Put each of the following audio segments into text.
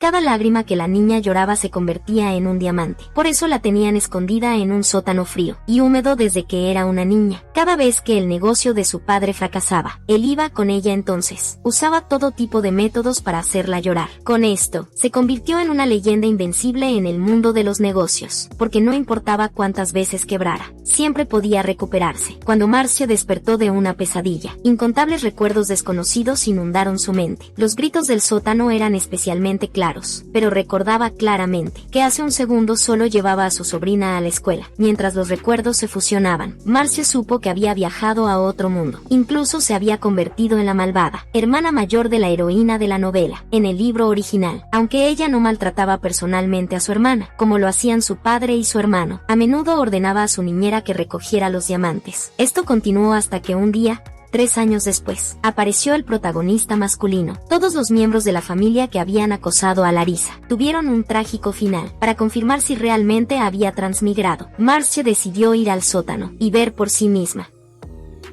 Cada lágrima que la niña lloraba se convertía en un diamante. Por eso la tenían escondida en un sótano frío y húmedo desde que era una niña. Cada vez que el negocio de su padre fracasaba, él iba con ella entonces. Usaba todo tipo de métodos para hacerla llorar. Con esto, se convirtió en una leyenda invencible en el mundo de los negocios, porque no importaba cuántas veces quebrara, siempre podía recuperarse. Cuando Marcia despertó de una pesadilla, incontables recuerdos desconocidos inundaron su mente. Los gritos del sótano eran especialmente claros, pero recordaba claramente que hace un segundo solo llevaba a su sobrina a la escuela. Mientras los recuerdos se fusionaban, Marcia supo que había viajado a otro mundo. Incluso se había convertido en la malvada hermana mayor de la heroína de la novela, en el libro original. Aunque ella no maltrataba personalmente a su hermana, como lo hacían su padre y su hermano, a menudo ordenaba a su niñera que recogiera los diamantes. Esto continuó hasta que un día, 3 años después, apareció el protagonista masculino. Todos los miembros de la familia que habían acosado a Larissa tuvieron un trágico final. Para confirmar si realmente había transmigrado, Marcia decidió ir al sótano y ver por sí misma.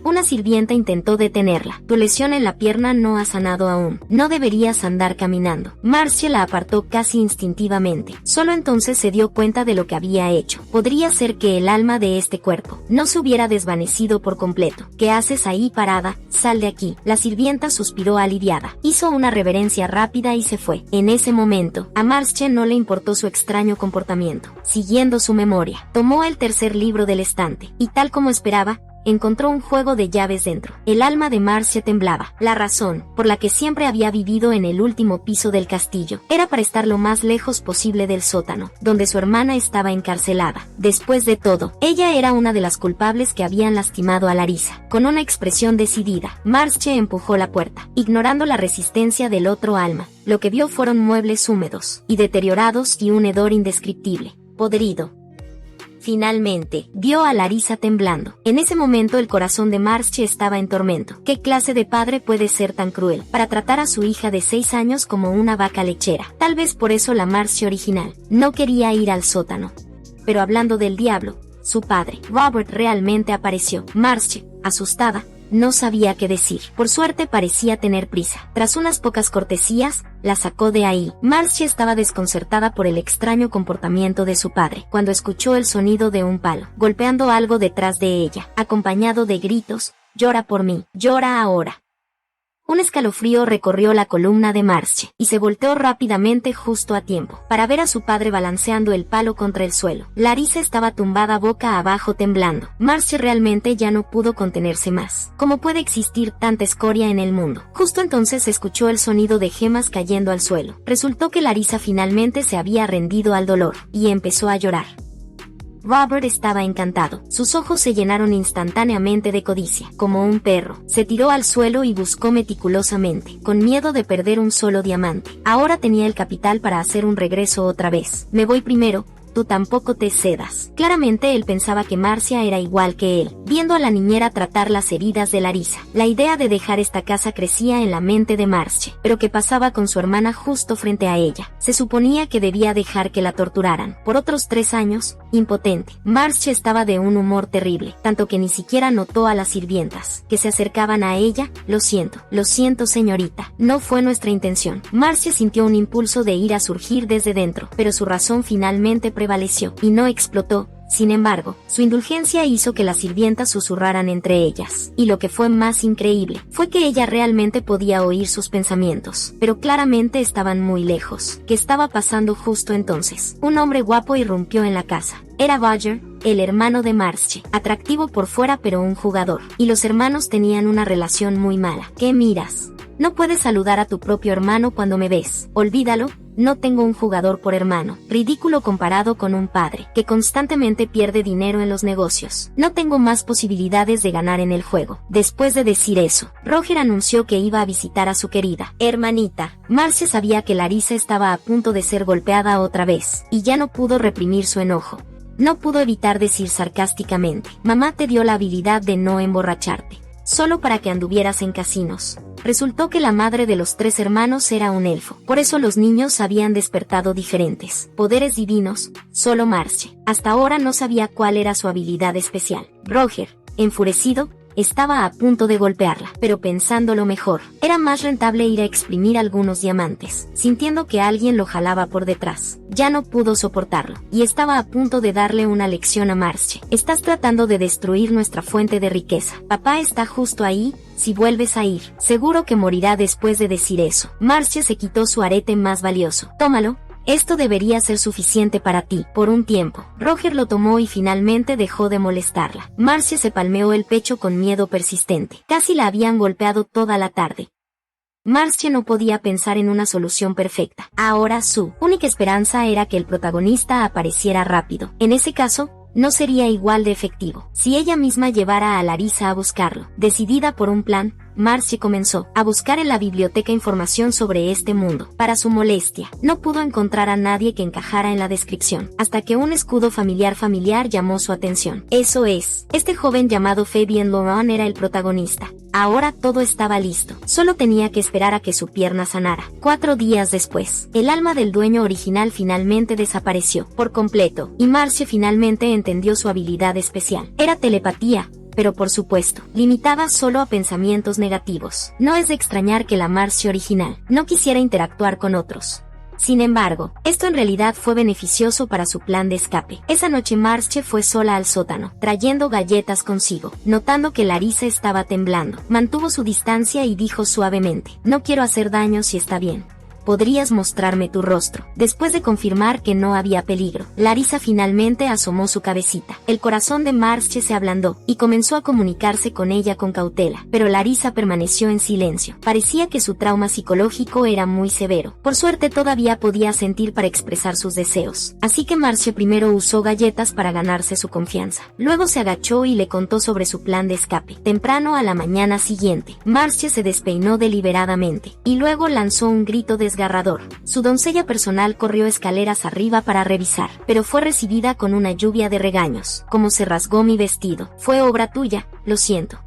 Una sirvienta intentó detenerla. Tu lesión en la pierna no ha sanado aún. No deberías andar caminando. Marcia la apartó casi instintivamente. Solo entonces se dio cuenta de lo que había hecho. Podría ser que el alma de este cuerpo no se hubiera desvanecido por completo. ¿Qué haces ahí parada? Sal de aquí. La sirvienta suspiró aliviada. Hizo una reverencia rápida y se fue. En ese momento, a Marcia no le importó su extraño comportamiento. Siguiendo su memoria, tomó el tercer libro del estante y, tal como esperaba, encontró un juego de llaves dentro. El alma de Marcia temblaba. La razón por la que siempre había vivido en el último piso del castillo era para estar lo más lejos posible del sótano, donde su hermana estaba encarcelada. Después de todo, ella era una de las culpables que habían lastimado a Larissa. Con una expresión decidida, Marcia empujó la puerta, ignorando la resistencia del otro alma. Lo que vio fueron muebles húmedos y deteriorados y un hedor indescriptible, podrido. Finalmente, vio a Larissa temblando. En ese momento el corazón de Marcia estaba en tormento. ¿Qué clase de padre puede ser tan cruel para tratar a su hija de 6 años como una vaca lechera? Tal vez por eso la Marcia original no quería ir al sótano. Pero hablando del diablo, su padre, Robert, realmente apareció. Marcia, asustada, no sabía qué decir. Por suerte parecía tener prisa. Tras unas pocas cortesías, la sacó de ahí. Marcia estaba desconcertada por el extraño comportamiento de su padre, cuando escuchó el sonido de un palo, golpeando algo detrás de ella, acompañado de gritos: «Llora por mí, llora ahora». Un escalofrío recorrió la columna de Marcia, y se volteó rápidamente justo a tiempo, para ver a su padre balanceando el palo contra el suelo. Larissa estaba tumbada boca abajo temblando. Marcia realmente ya no pudo contenerse más. ¿Cómo puede existir tanta escoria en el mundo? Justo entonces escuchó el sonido de gemas cayendo al suelo. Resultó que Larissa finalmente se había rendido al dolor, y empezó a llorar. Robert estaba encantado. Sus ojos se llenaron instantáneamente de codicia. Como un perro, se tiró al suelo y buscó meticulosamente, con miedo de perder un solo diamante. Ahora tenía el capital para hacer un regreso otra vez. Me voy primero. Tú tampoco te cedas. Claramente él pensaba que Marcia era igual que él, viendo a la niñera tratar las heridas de Larissa. La idea de dejar esta casa crecía en la mente de Marcia. Pero ¿qué pasaba con su hermana justo frente a ella? Se suponía que debía dejar que la torturaran. Por otros 3 años, impotente, Marcia estaba de un humor terrible, tanto que ni siquiera notó a las sirvientas, que se acercaban a ella. Lo siento señorita, no fue nuestra intención. Marcia sintió un impulso de ira surgir desde dentro, pero su razón finalmente prevaleció, y no explotó. Sin embargo, su indulgencia hizo que las sirvientas susurraran entre ellas, y lo que fue más increíble, fue que ella realmente podía oír sus pensamientos, pero claramente estaban muy lejos. ¿Qué estaba pasando justo entonces? Un hombre guapo irrumpió en la casa. Era Roger, el hermano de Marcia, atractivo por fuera pero un jugador, y los hermanos tenían una relación muy mala. ¿Qué miras? No puedes saludar a tu propio hermano cuando me ves. Olvídalo. No tengo un jugador por hermano. Ridículo comparado con un padre que constantemente pierde dinero en los negocios. No tengo más posibilidades de ganar en el juego. Después de decir eso, Roger anunció que iba a visitar a su querida hermanita. Marcia sabía que Larissa estaba a punto de ser golpeada otra vez, y ya no pudo reprimir su enojo. No pudo evitar decir sarcásticamente: mamá te dio la habilidad de no emborracharte, solo para que anduvieras en casinos. Resultó que la madre de los 3 hermanos era un elfo. Por eso los niños habían despertado diferentes poderes divinos. Solo Marcia, hasta ahora, no sabía cuál era su habilidad especial. Roger, enfurecido, Estaba a punto de golpearla, pero pensándolo mejor, era más rentable ir a exprimir algunos diamantes. Sintiendo que alguien lo jalaba por detrás, ya no pudo soportarlo, y estaba a punto de darle una lección a Marcie. Estás tratando de destruir nuestra fuente de riqueza. Papá está justo ahí. Si vuelves a ir, seguro que morirá después de decir eso. Marcie se quitó su arete más valioso. Tómalo. Esto debería ser suficiente para ti, por un tiempo. Roger lo tomó y finalmente dejó de molestarla. Marcie se palmeó el pecho con miedo persistente. Casi la habían golpeado toda la tarde. Marcie no podía pensar en una solución perfecta. Ahora su única esperanza era que el protagonista apareciera rápido. En ese caso, no sería igual de efectivo si ella misma llevara a Larisa a buscarlo. Decidida por un plan, Marcie comenzó a buscar en la biblioteca información sobre este mundo. Para su molestia, no pudo encontrar a nadie que encajara en la descripción, hasta que un escudo familiar llamó su atención. Eso es, este joven llamado Fabien Laurent era el protagonista. Ahora todo estaba listo, solo tenía que esperar a que su pierna sanara. 4 días después, el alma del dueño original finalmente desapareció por completo, y Marcie finalmente entendió su habilidad especial. Era telepatía, pero por supuesto, limitada solo a pensamientos negativos. No es de extrañar que la Marcie original no quisiera interactuar con otros. Sin embargo, esto en realidad fue beneficioso para su plan de escape. Esa noche Marcie fue sola al sótano, trayendo galletas consigo. Notando que Larisa estaba temblando, mantuvo su distancia y dijo suavemente: no quiero hacer daño si está bien. ¿Podrías mostrarme tu rostro? Después de confirmar que no había peligro, Larisa finalmente asomó su cabecita. El corazón de Marcie se ablandó y comenzó a comunicarse con ella con cautela, pero Larisa permaneció en silencio. Parecía que su trauma psicológico era muy severo. Por suerte todavía podía sentir para expresar sus deseos, así que Marcie primero usó galletas para ganarse su confianza. Luego se agachó y le contó sobre su plan de escape. Temprano a la mañana siguiente, Marcie se despeinó deliberadamente y luego lanzó un grito desgarrador. Su doncella personal corrió escaleras arriba para revisar, pero fue recibida con una lluvia de regaños. Como se rasgó mi vestido. Fue obra tuya. Lo siento.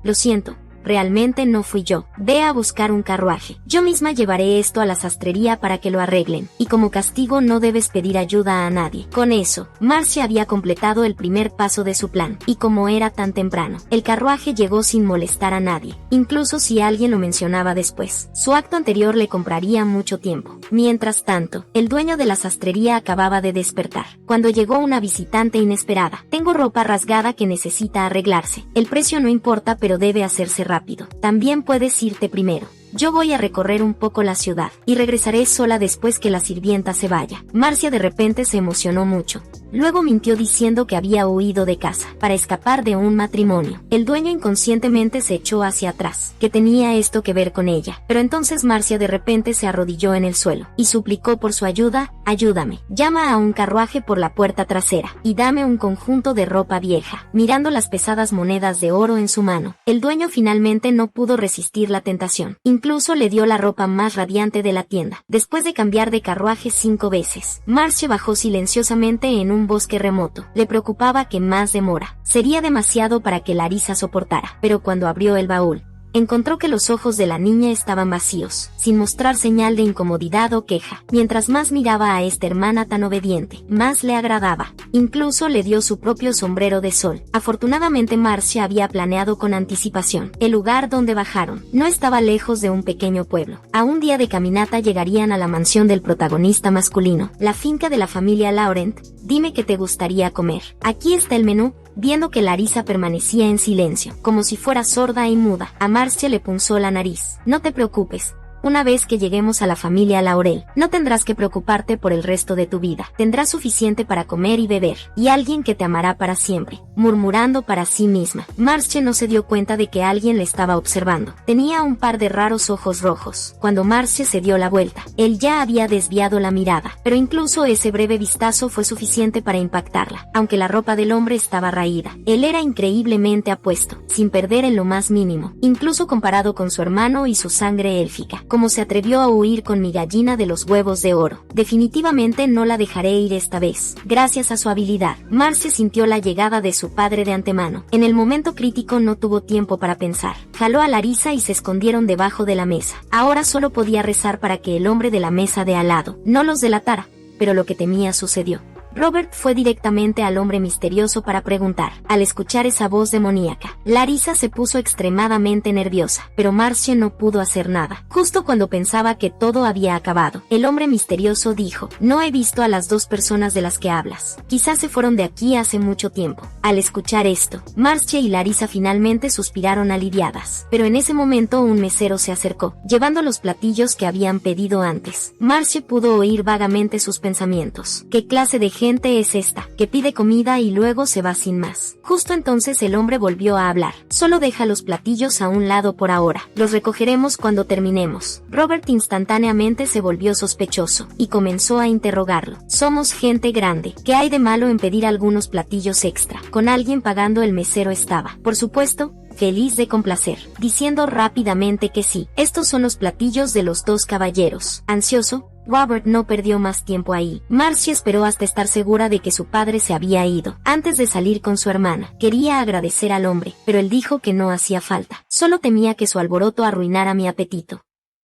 Realmente no fui yo. Ve a buscar un carruaje. Yo misma llevaré esto a la sastrería para que lo arreglen. Y como castigo no debes pedir ayuda a nadie. Con eso, Marcie había completado el primer paso de su plan. Y como era tan temprano, el carruaje llegó sin molestar a nadie. Incluso si alguien lo mencionaba después, su acto anterior le compraría mucho tiempo. Mientras tanto, el dueño de la sastrería acababa de despertar, cuando llegó una visitante inesperada. Tengo ropa rasgada que necesita arreglarse. El precio no importa, pero debe hacerse rápido. También puedes irte primero. Yo voy a recorrer un poco la ciudad y regresaré sola después que la sirvienta se vaya. Marcie de repente se emocionó mucho. Luego mintió diciendo que había huido de casa para escapar de un matrimonio. El dueño inconscientemente se echó hacia atrás, que tenía esto que ver con ella. Pero entonces Marcie de repente se arrodilló en el suelo y suplicó por su ayuda: ayúdame. Llama a un carruaje por la puerta trasera y dame un conjunto de ropa vieja. Mirando las pesadas monedas de oro en su mano, el dueño finalmente no pudo resistir la tentación. Incluso le dio la ropa más radiante de la tienda. Después de cambiar de carruaje 5 veces, Marcie bajó silenciosamente en un bosque remoto. Le preocupaba que más demora sería demasiado para que Larisa soportara. Pero cuando abrió el baúl, encontró que los ojos de la niña estaban vacíos, sin mostrar señal de incomodidad o queja. Mientras más miraba a esta hermana tan obediente, más le agradaba. Incluso le dio su propio sombrero de sol. Afortunadamente Marcie había planeado con anticipación. El lugar donde bajaron no estaba lejos de un pequeño pueblo. A un día de caminata llegarían a la mansión del protagonista masculino, la finca de la familia Laurent. Dime qué te gustaría comer. Aquí está el menú. Viendo que Larisa permanecía en silencio, como si fuera sorda y muda, a Marcie le punzó la nariz. No te preocupes. Una vez que lleguemos a la familia Laurel, no tendrás que preocuparte por el resto de tu vida. Tendrás suficiente para comer y beber, y alguien que te amará para siempre, murmurando para sí misma. Marcie no se dio cuenta de que alguien le estaba observando. Tenía un par de raros ojos rojos. Cuando Marcie se dio la vuelta, él ya había desviado la mirada, pero incluso ese breve vistazo fue suficiente para impactarla. Aunque la ropa del hombre estaba raída, él era increíblemente apuesto, sin perder en lo más mínimo, incluso comparado con su hermano y su sangre élfica. Como se atrevió a huir con mi gallina de los huevos de oro. Definitivamente no la dejaré ir esta vez. Gracias a su habilidad, Marcie sintió la llegada de su padre de antemano. En el momento crítico no tuvo tiempo para pensar. Jaló a Larisa y se escondieron debajo de la mesa. Ahora solo podía rezar para que el hombre de la mesa de al lado no los delatara, pero lo que temía sucedió. Robert fue directamente al hombre misterioso para preguntar. Al escuchar esa voz demoníaca, Larissa se puso extremadamente nerviosa, pero Marcie no pudo hacer nada. Justo cuando pensaba que todo había acabado, el hombre misterioso dijo: no he visto a las dos personas de las que hablas. Quizás se fueron de aquí hace mucho tiempo. Al escuchar esto, Marcie y Larissa finalmente suspiraron aliviadas. Pero en ese momento un mesero se acercó, llevando los platillos que habían pedido antes. Marcie pudo oír vagamente sus pensamientos. ¿Qué clase de gente es esta, que pide comida y luego se va sin más? Justo entonces el hombre volvió a hablar. Solo deja los platillos a un lado por ahora. Los recogeremos cuando terminemos. Robert instantáneamente se volvió sospechoso y comenzó a interrogarlo. Somos gente grande. ¿Qué hay de malo en pedir algunos platillos extra? Con alguien pagando, el mesero estaba, por supuesto, feliz de complacer, diciendo rápidamente que sí. Estos son los platillos de los dos caballeros. Ansioso, Robert no perdió más tiempo ahí. Marcie esperó hasta estar segura de que su padre se había ido, antes de salir con su hermana. Quería agradecer al hombre, pero él dijo que no hacía falta. Solo temía que su alboroto arruinara mi apetito.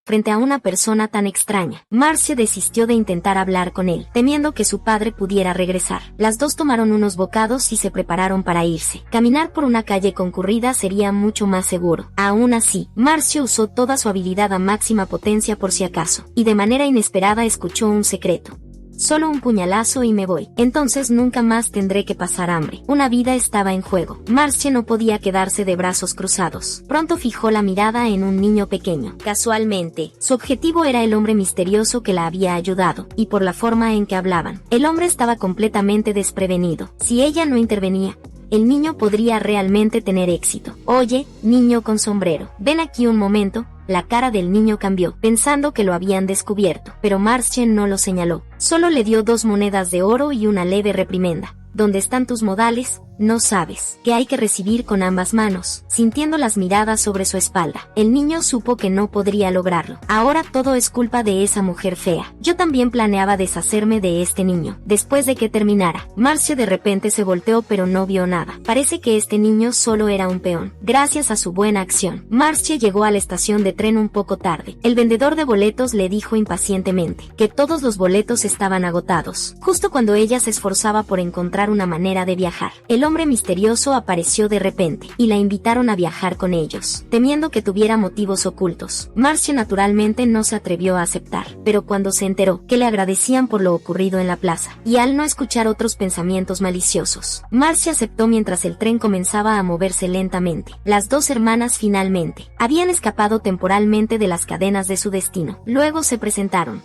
Frente a una persona tan extraña, Marcie desistió de intentar hablar con él, temiendo que su padre pudiera regresar. Las dos tomaron unos bocados y se prepararon para irse. Caminar por una calle concurrida sería mucho más seguro. Aún así, Marcie usó toda su habilidad a máxima potencia por si acaso, y de manera inesperada escuchó un secreto. Solo un puñalazo y me voy. Entonces nunca más tendré que pasar hambre. Una vida estaba en juego. Marcie no podía quedarse de brazos cruzados. Pronto fijó la mirada en un niño pequeño. Casualmente, su objetivo era el hombre misterioso que la había ayudado, y por la forma en que hablaban, el hombre estaba completamente desprevenido. Si ella no intervenía, el niño podría realmente tener éxito. Oye, niño con sombrero, ven aquí un momento. La cara del niño cambió, pensando que lo habían descubierto, pero Marcie no lo señaló. Solo le dio 2 monedas de oro y una leve reprimenda. ¿Dónde están tus modales? No sabes que hay que recibir con ambas manos. Sintiendo las miradas sobre su espalda, el niño supo que no podría lograrlo. Ahora todo es culpa de esa mujer fea. Yo también planeaba deshacerme de este niño. Después de que terminara, Marcie de repente se volteó pero no vio nada. Parece que este niño solo era un peón. Gracias a su buena acción, Marcie llegó a la estación de tren un poco tarde. El vendedor de boletos le dijo impacientemente que todos los boletos estaban agotados. Justo cuando ella se esforzaba por encontrar una manera de viajar, el hombre misterioso apareció de repente, y la invitaron a viajar con ellos, temiendo que tuviera motivos ocultos. Marcie naturalmente no se atrevió a aceptar, pero cuando se enteró que le agradecían por lo ocurrido en la plaza, y al no escuchar otros pensamientos maliciosos, Marcie aceptó mientras el tren comenzaba a moverse lentamente. Las dos hermanas finalmente habían escapado temporalmente de las cadenas de su destino. Luego se presentaron.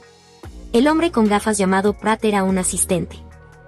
El hombre con gafas llamado Pratt era un asistente.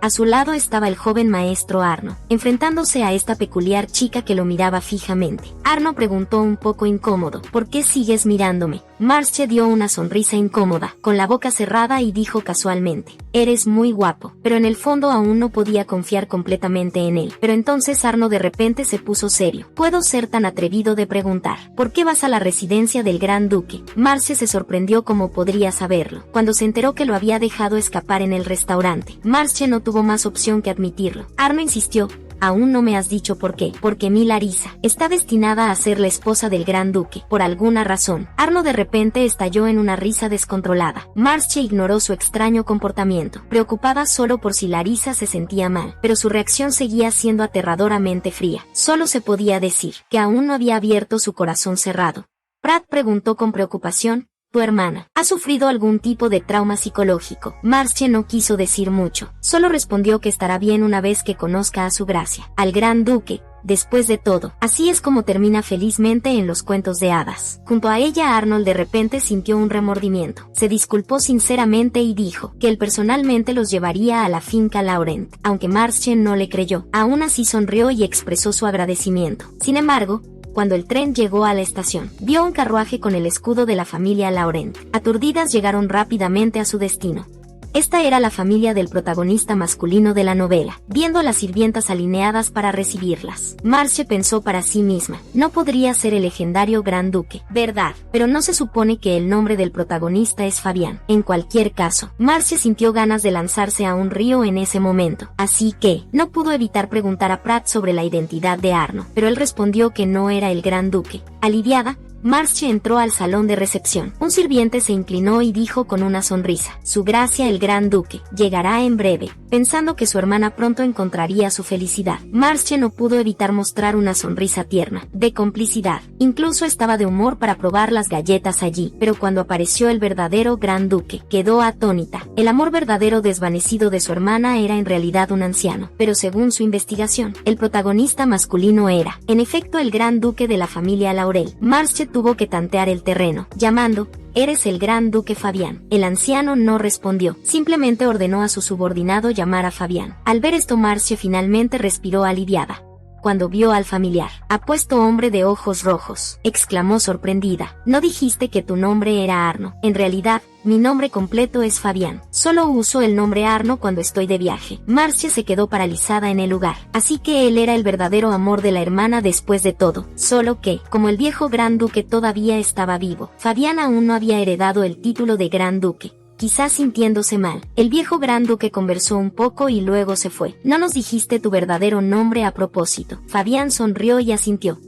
A su lado estaba el joven maestro Arno, enfrentándose a esta peculiar chica que lo miraba fijamente. Arno preguntó un poco incómodo: ¿por qué sigues mirándome? Marcie dio una sonrisa incómoda, con la boca cerrada, y dijo casualmente: eres muy guapo, pero en el fondo aún no podía confiar completamente en él. Pero entonces Arno de repente se puso serio. ¿Puedo ser tan atrevido de preguntar por qué vas a la residencia del Gran Duque? Marcie se sorprendió cómo podría saberlo, cuando se enteró que lo había dejado escapar en el restaurante. Marcie no tuvo más opción que admitirlo. Arno insistió: aún no me has dicho por qué. Porque mi Larissa está destinada a ser la esposa del Gran Duque, por alguna razón. Arno de repente estalló en una risa descontrolada. Marcie ignoró su extraño comportamiento, preocupada solo por si Larissa se sentía mal, pero su reacción seguía siendo aterradoramente fría. Solo se podía decir que aún no había abierto su corazón cerrado. Pratt preguntó con preocupación: ¿tu hermana ha sufrido algún tipo de trauma psicológico? Marcie no quiso decir mucho, solo respondió que estará bien una vez que conozca a su gracia, al Gran Duque. Después de todo, así es como termina felizmente en los cuentos de hadas. Junto a ella, Arnold de repente sintió un remordimiento. Se disculpó sinceramente y dijo que él personalmente los llevaría a la finca Laurent, aunque Marcie no le creyó. Aún así sonrió y expresó su agradecimiento. Sin embargo, cuando el tren llegó a la estación, vio un carruaje con el escudo de la familia Laurent. Aturdidas llegaron rápidamente a su destino. Esta era la familia del protagonista masculino de la novela, viendo a las sirvientas alineadas para recibirlas. Marcie pensó para sí misma: no podría ser el legendario Gran Duque, ¿verdad? Pero no se supone que el nombre del protagonista es Fabián. En cualquier caso, Marcie sintió ganas de lanzarse a un río en ese momento, así que no pudo evitar preguntar a Pratt sobre la identidad de Arno, pero él respondió que no era el Gran Duque. Aliviada, Marche entró al salón de recepción. Un sirviente se inclinó y dijo con una sonrisa: Su Gracia el Gran Duque llegará en breve. Pensando que su hermana pronto encontraría su felicidad, Marche no pudo evitar mostrar una sonrisa tierna, de complicidad. Incluso estaba de humor para probar las galletas allí, pero cuando apareció el verdadero Gran Duque, quedó atónita. El amor verdadero desvanecido de su hermana era en realidad un anciano, pero según su investigación, el protagonista masculino era, en efecto, el Gran Duque de la familia Laurel. Marche tuvo que tantear el terreno, llamando: «¿Eres el Gran Duque Fabián?». El anciano no respondió, simplemente ordenó a su subordinado llamar a Fabián. Al ver esto, Marche finalmente respiró aliviada. Cuando vio al familiar, apuesto hombre de ojos rojos, exclamó sorprendida: «¿No dijiste que tu nombre era Arno?». «En realidad, mi nombre completo es Fabián. Solo uso el nombre Arno cuando estoy de viaje». Marche se quedó paralizada en el lugar. Así que él era el verdadero amor de la hermana después de todo. Solo que, como el viejo Gran Duque todavía estaba vivo, Fabián aún no había heredado el título de Gran Duque. Quizás sintiéndose mal, el viejo Gran Duque conversó un poco y luego se fue. «No nos dijiste tu verdadero nombre a propósito». Fabián sonrió y asintió.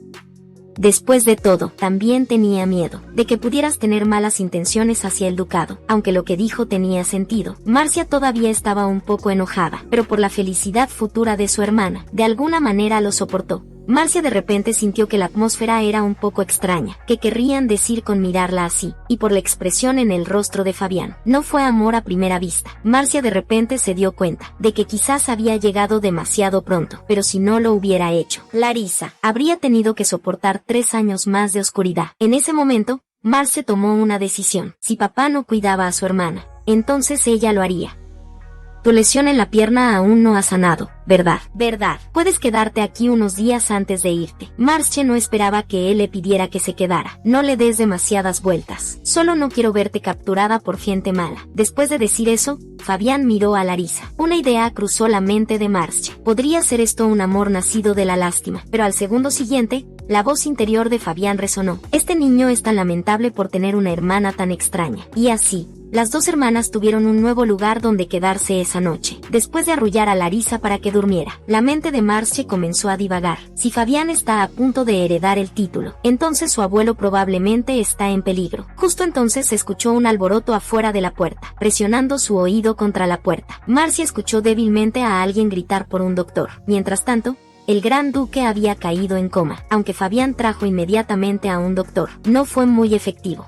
Después de todo, también tenía miedo de que pudieras tener malas intenciones hacia el ducado. Aunque lo que dijo tenía sentido, Marcia todavía estaba un poco enojada, pero por la felicidad futura de su hermana, de alguna manera lo soportó. Marcia de repente sintió que la atmósfera era un poco extraña, que querrían decir con mirarla así, y por la expresión en el rostro de Fabián. No fue amor a primera vista. Marcia de repente se dio cuenta de que quizás había llegado demasiado pronto, pero si no lo hubiera hecho, Larisa habría tenido que soportar 3 años más de oscuridad. En ese momento, Marcia tomó una decisión. Si papá no cuidaba a su hermana, entonces ella lo haría. Tu lesión en la pierna aún no ha sanado, ¿verdad? ¿Verdad? Puedes quedarte aquí unos días antes de irte. Marche no esperaba que él le pidiera que se quedara. No le des demasiadas vueltas. Solo no quiero verte capturada por gente mala. Después de decir eso, Fabián miró a Larisa. Una idea cruzó la mente de Marche. Podría ser esto un amor nacido de la lástima, pero al segundo siguiente, la voz interior de Fabián resonó. Este niño es tan lamentable por tener una hermana tan extraña. Y así, las dos hermanas tuvieron un nuevo lugar donde quedarse esa noche. Después de arrullar a Larisa para que durmiera, la mente de Marche comenzó a divagar. Si Fabián está a punto de heredar el título, entonces su abuelo probablemente está en peligro. Justo entonces se escuchó un alboroto afuera de la puerta, presionando su oído contra la puerta. Marcia escuchó débilmente a alguien gritar por un doctor. Mientras tanto, el Gran Duque había caído en coma. Aunque Fabián trajo inmediatamente a un doctor, no fue muy efectivo.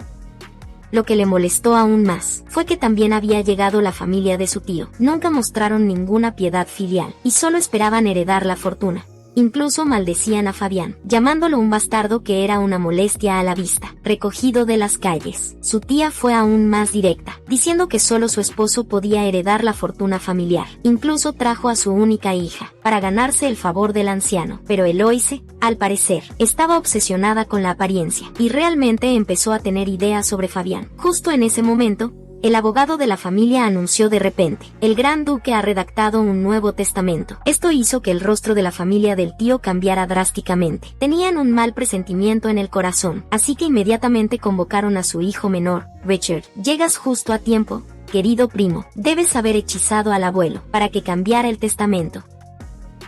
Lo que le molestó aún más fue que también había llegado la familia de su tío. Nunca mostraron ninguna piedad filial y solo esperaban heredar la fortuna. Incluso maldecían a Fabián, llamándolo un bastardo que era una molestia a la vista, recogido de las calles. Su tía fue aún más directa, diciendo que solo su esposo podía heredar la fortuna familiar. Incluso trajo a su única hija, para ganarse el favor del anciano. Pero Eloise, al parecer, estaba obsesionada con la apariencia, y realmente empezó a tener ideas sobre Fabián. Justo en ese momento, el abogado de la familia anunció de repente: el Gran Duque ha redactado un nuevo testamento. Esto hizo que el rostro de la familia del tío cambiara drásticamente. Tenían un mal presentimiento en el corazón, así que inmediatamente convocaron a su hijo menor, Richard. Llegas justo a tiempo, querido primo. Debes haber hechizado al abuelo para que cambiara el testamento.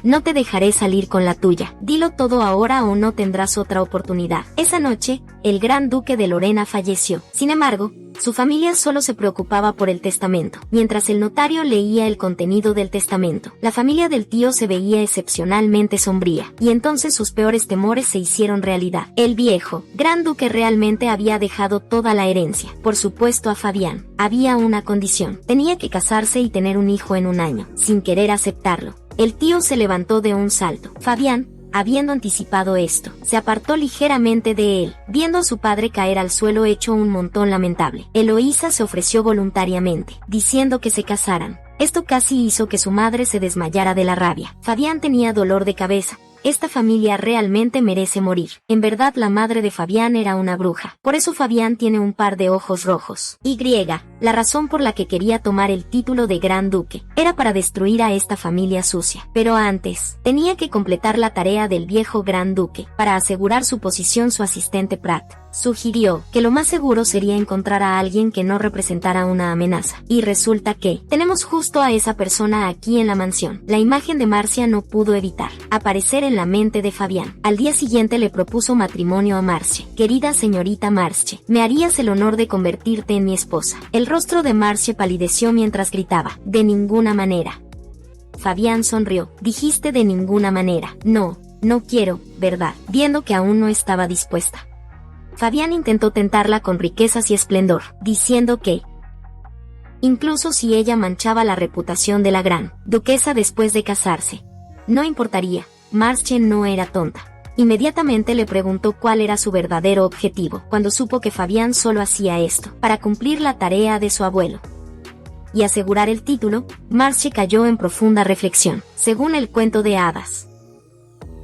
No te dejaré salir con la tuya. Dilo todo ahora o no tendrás otra oportunidad. Esa noche, el Gran Duque de Lorena falleció. Sin embargo, su familia solo se preocupaba por el testamento. Mientras el notario leía el contenido del testamento, la familia del tío se veía excepcionalmente sombría, y entonces sus peores temores se hicieron realidad. El viejo Gran Duque realmente había dejado toda la herencia, por supuesto, a Fabián. Había una condición: tenía que casarse y tener un hijo en un año. Sin querer aceptarlo, el tío se levantó de un salto. Fabián, habiendo anticipado esto, se apartó ligeramente de él, viendo a su padre caer al suelo hecho un montón lamentable. Eloísa se ofreció voluntariamente, diciendo que se casaran. Esto casi hizo que su madre se desmayara de la rabia. Fabián tenía dolor de cabeza. Esta familia realmente merece morir. En verdad, la madre de Fabián era una bruja. Por eso Fabián tiene un par de ojos rojos. La razón por la que quería tomar el título de Gran Duque era para destruir a esta familia sucia. Pero antes, tenía que completar la tarea del viejo Gran Duque. Para asegurar su posición, su asistente Pratt Sugirió que lo más seguro sería encontrar a alguien que no representara una amenaza. Y resulta que tenemos justo a esa persona aquí en la mansión. La imagen de Marcia no pudo evitar aparecer en la mente de Fabián. Al día siguiente le propuso matrimonio a Marcia. Querida señorita Marcia, ¿me harías el honor de convertirte en mi esposa? El rostro de Marcia palideció mientras gritaba, de ninguna manera. Fabián sonrió. Dijiste de ninguna manera. No quiero, ¿verdad? Viendo que aún no estaba dispuesta. Fabián intentó tentarla con riquezas y esplendor, diciendo que, incluso si ella manchaba la reputación de la gran duquesa después de casarse, no importaría. Marcia no era tonta. Inmediatamente le preguntó cuál era su verdadero objetivo, cuando supo que Fabián solo hacía esto para cumplir la tarea de su abuelo y asegurar el título. Marcia cayó en profunda reflexión. Según el cuento de hadas,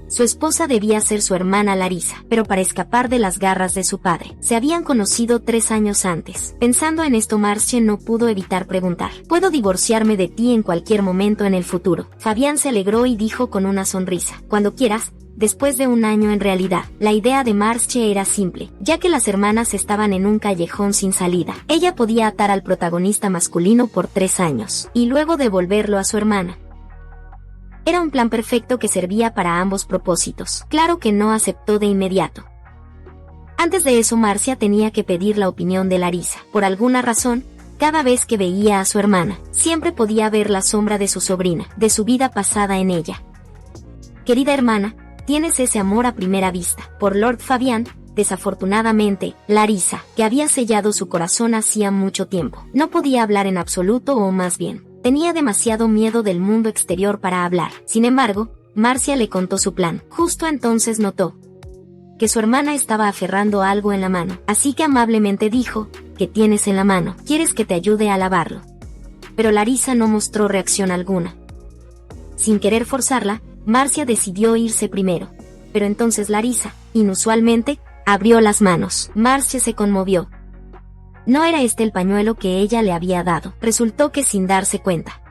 su esposa debía ser su hermana Larisa, pero para escapar de las garras de su padre. Se habían conocido 3 años antes. Pensando en esto, Marcia no pudo evitar preguntar, ¿puedo divorciarme de ti en cualquier momento en el futuro? Fabián se alegró y dijo con una sonrisa, cuando quieras. Después de 1 año en realidad, la idea de Marcia era simple, ya que las hermanas estaban en un callejón sin salida. Ella podía atar al protagonista masculino por 3 años, y luego devolverlo a su hermana. Era un plan perfecto que servía para ambos propósitos. Claro que no aceptó de inmediato. Antes de eso, Marcia tenía que pedir la opinión de Larisa. Por alguna razón, cada vez que veía a su hermana, siempre podía ver la sombra de su sobrina, de su vida pasada en ella. Querida hermana, tienes ese amor a primera vista por Lord Fabián. Desafortunadamente, Larisa, que había sellado su corazón hacía mucho tiempo, no podía hablar en absoluto, o más bien, tenía demasiado miedo del mundo exterior para hablar. Sin embargo, Marcia le contó su plan. Justo entonces notó que su hermana estaba aferrando algo en la mano, así que amablemente dijo, ¿qué tienes en la mano? ¿Quieres que te ayude a lavarlo? Pero Larisa no mostró reacción alguna. Sin querer forzarla, Marcia decidió irse primero. Pero entonces Larisa, inusualmente, abrió las manos. Marcia se conmovió. No era este el pañuelo que ella le había dado. Resultó que sin darse cuenta,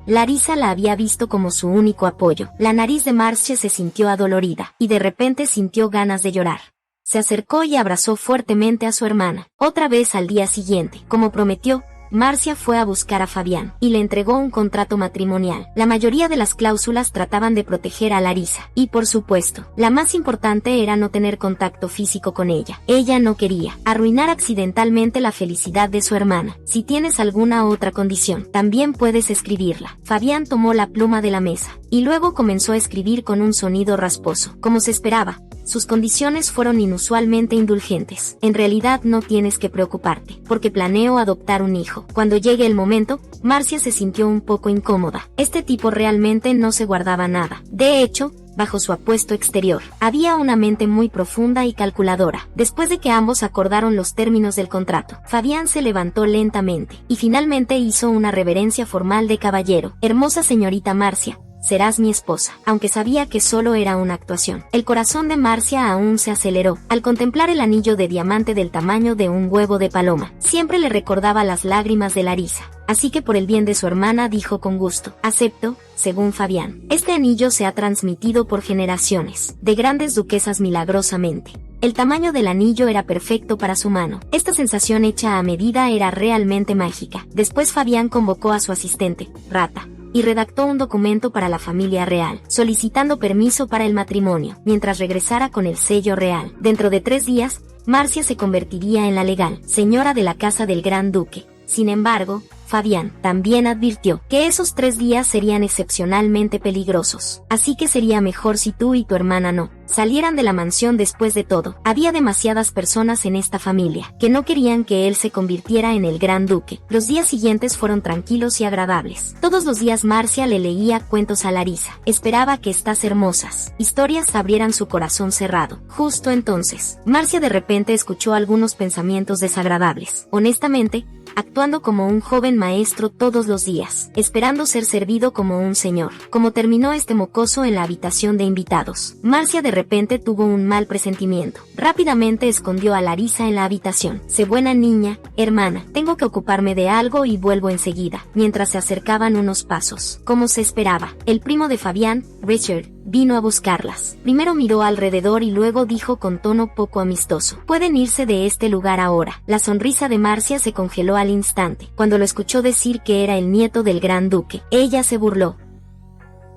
Larisa la había visto como su único apoyo. La nariz de Marcia se sintió adolorida, y de repente sintió ganas de llorar. Se acercó y abrazó fuertemente a su hermana. Otra vez al día siguiente, como prometió, Marcia fue a buscar a Fabián y le entregó un contrato matrimonial. La mayoría de las cláusulas trataban de proteger a Larisa, y por supuesto, la más importante era no tener contacto físico con ella. Ella no quería arruinar accidentalmente la felicidad de su hermana. Si tienes alguna otra condición, también puedes escribirla. Fabián tomó la pluma de la mesa y luego comenzó a escribir con un sonido rasposo. Como se esperaba, sus condiciones fueron inusualmente indulgentes. En realidad no tienes que preocuparte, porque planeo adoptar un hijo. Cuando llegue el momento, Marcia se sintió un poco incómoda. Este tipo realmente no se guardaba nada. De hecho, bajo su apuesto exterior, había una mente muy profunda y calculadora. Después de que ambos acordaron los términos del contrato, Fabián se levantó lentamente, y finalmente hizo una reverencia formal de caballero. Hermosa señorita Marcia, serás mi esposa, aunque sabía que solo era una actuación. El corazón de Marcia aún se aceleró al contemplar el anillo de diamante del tamaño de un huevo de paloma. Siempre le recordaba las lágrimas de Larisa, así que por el bien de su hermana dijo con gusto, acepto. Según Fabián, este anillo se ha transmitido por generaciones, de grandes duquesas milagrosamente. El tamaño del anillo era perfecto para su mano. Esta sensación hecha a medida era realmente mágica. Después Fabián convocó a su asistente, Rata, y redactó un documento para la familia real, solicitando permiso para el matrimonio, mientras regresara con el sello real. Dentro de 3 días, Marcia se convertiría en la legal señora de la casa del gran duque. Sin embargo, Fabián también advirtió que esos 3 días serían excepcionalmente peligrosos, así que sería mejor si tú y tu hermana no salieran de la mansión. Después de todo, había demasiadas personas en esta familia que no querían que él se convirtiera en el gran duque. Los días siguientes fueron tranquilos y agradables. Todos los días Marcia le leía cuentos a Larisa. Esperaba que estas hermosas historias abrieran su corazón cerrado. Justo entonces, Marcia de repente escuchó algunos pensamientos desagradables. Honestamente, actuando como un joven maestro todos los días, esperando ser servido como un señor. Como terminó este mocoso en la habitación de invitados, Marcia de repente tuvo un mal presentimiento. Rápidamente escondió a Larisa en la habitación. Sé buena niña, hermana, tengo que ocuparme de algo y vuelvo enseguida. Mientras se acercaban unos pasos, como se esperaba, el primo de Fabián, Richard, vino a buscarlas. Primero miró alrededor y luego dijo con tono poco amistoso: pueden irse de este lugar ahora. La sonrisa de Marcia se congeló al instante, cuando lo escuchó decir que era el nieto del gran duque. Ella se burló.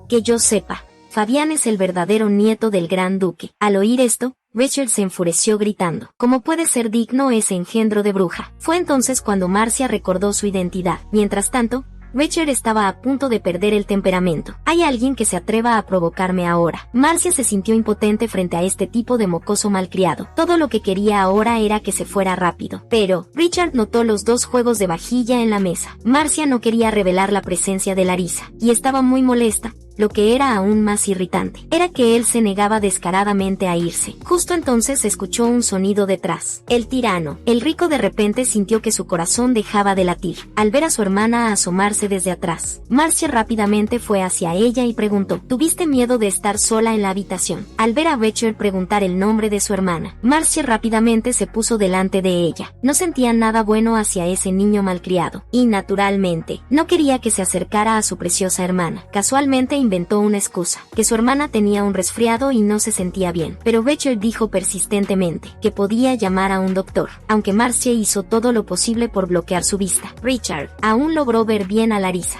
Que yo sepa, Fabián es el verdadero nieto del gran duque. Al oír esto, Richard se enfureció gritando: ¿cómo puede ser digno ese engendro de bruja? Fue entonces cuando Marcia recordó su identidad. Mientras tanto, Richard estaba a punto de perder el temperamento. ¿Hay alguien que se atreva a provocarme ahora? Marcia se sintió impotente frente a este tipo de mocoso malcriado. Todo lo que quería ahora era que se fuera rápido. Pero Richard notó los dos juegos de vajilla en la mesa. Marcia no quería revelar la presencia de Larissa, y estaba muy molesta. Lo que era aún más irritante era que él se negaba descaradamente a irse. Justo entonces escuchó un sonido detrás. El tirano. El rico de repente sintió que su corazón dejaba de latir al ver a su hermana asomarse desde atrás. Marcia rápidamente fue hacia ella y preguntó: ¿tuviste miedo de estar sola en la habitación? Al ver a Richard preguntar el nombre de su hermana, Marcia rápidamente se puso delante de ella. No sentía nada bueno hacia ese niño malcriado, y naturalmente, no quería que se acercara a su preciosa hermana. Casualmente inventó una excusa, que su hermana tenía un resfriado y no se sentía bien, pero Richard dijo persistentemente que podía llamar a un doctor, aunque Marcia hizo todo lo posible por bloquear su vista. Richard aún logró ver bien a Larissa.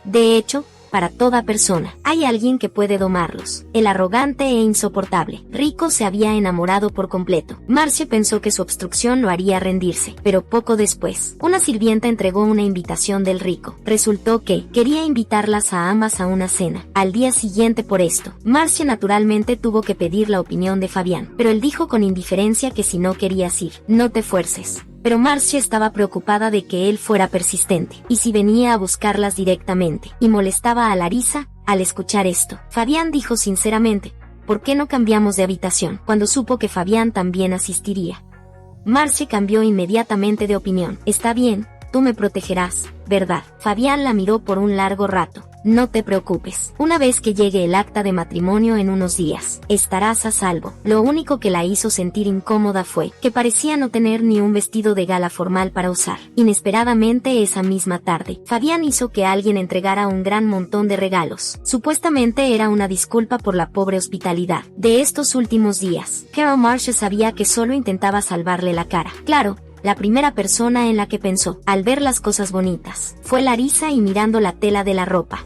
De hecho, para toda persona, hay alguien que puede domarlos. El arrogante e insoportable Rico se había enamorado por completo. Marcia pensó que su obstrucción lo haría rendirse, pero poco después, una sirvienta entregó una invitación del Rico. Resultó que quería invitarlas a ambas a una cena. Al día siguiente por esto, Marcia naturalmente tuvo que pedir la opinión de Fabián, pero él dijo con indiferencia que si no querías ir, no te fuerces. Pero Marcia estaba preocupada de que él fuera persistente, y si venía a buscarlas directamente, y molestaba a Larissa. Al escuchar esto, Fabián dijo sinceramente: ¿por qué no cambiamos de habitación? Cuando supo que Fabián también asistiría. Marcia cambió inmediatamente de opinión. Está bien, tú me protegerás, ¿verdad? Fabián la miró por un largo rato. No te preocupes, una vez que llegue el acta de matrimonio en unos días, estarás a salvo. Lo único que la hizo sentir incómoda fue que parecía no tener ni un vestido de gala formal para usar. Inesperadamente esa misma tarde, Fabián hizo que alguien entregara un gran montón de regalos. Supuestamente era una disculpa por la pobre hospitalidad de estos últimos días. Carol Marcia sabía que solo intentaba salvarle la cara. Claro, la primera persona en la que pensó, al ver las cosas bonitas, fue Larissa y mirando la tela de la ropa.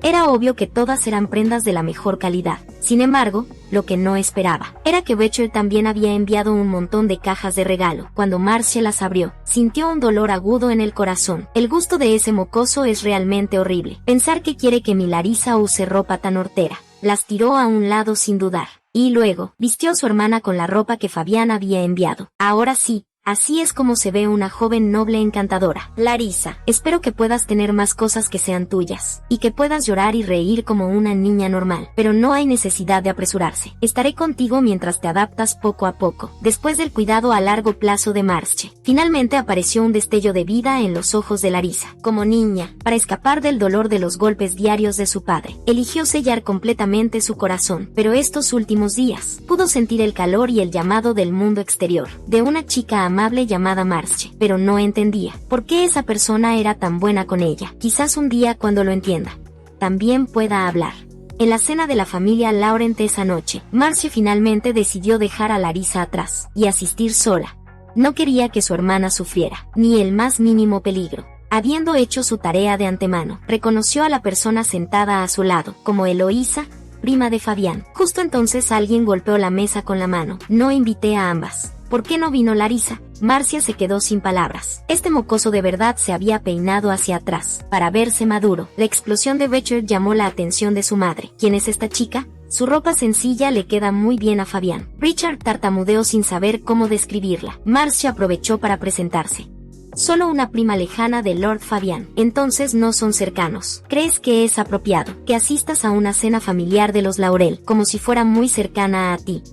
Era obvio que todas eran prendas de la mejor calidad. Sin embargo, lo que no esperaba era que Richard también había enviado un montón de cajas de regalo. Cuando Marcia las abrió, sintió un dolor agudo en el corazón. El gusto de ese mocoso es realmente horrible. Pensar que quiere que mi Larissa use ropa tan hortera. Las tiró a un lado sin dudar. Y luego, vistió a su hermana con la ropa que Fabián había enviado. Ahora sí. Así es como se ve una joven noble encantadora. Larissa, espero que puedas tener más cosas que sean tuyas, y que puedas llorar y reír como una niña normal, pero no hay necesidad de apresurarse. Estaré contigo mientras te adaptas poco a poco. Después del cuidado a largo plazo de Marcia, finalmente apareció un destello de vida en los ojos de Larissa. Como niña, para escapar del dolor de los golpes diarios de su padre, eligió sellar completamente su corazón, pero estos últimos días, pudo sentir el calor y el llamado del mundo exterior, de una chica amable llamada Marcia, pero no entendía por qué esa persona era tan buena con ella. Quizás un día cuando lo entienda, también pueda hablar. En la cena de la familia Laurent esa noche, Marcia finalmente decidió dejar a Larissa atrás y asistir sola. No quería que su hermana sufriera, ni el más mínimo peligro. Habiendo hecho su tarea de antemano, reconoció a la persona sentada a su lado, como Eloísa, prima de Fabián. Justo entonces alguien golpeó la mesa con la mano. No invité a ambas. ¿Por qué no vino Larissa? Marcia se quedó sin palabras. Este mocoso de verdad se había peinado hacia atrás, para verse maduro. La explosión de Richard llamó la atención de su madre. ¿Quién es esta chica? Su ropa sencilla le queda muy bien a Fabián. Richard tartamudeó sin saber cómo describirla. Marcia aprovechó para presentarse. Solo una prima lejana de Lord Fabián. Entonces no son cercanos. ¿Crees que es apropiado que asistas a una cena familiar de los Laurel, como si fuera muy cercana a ti?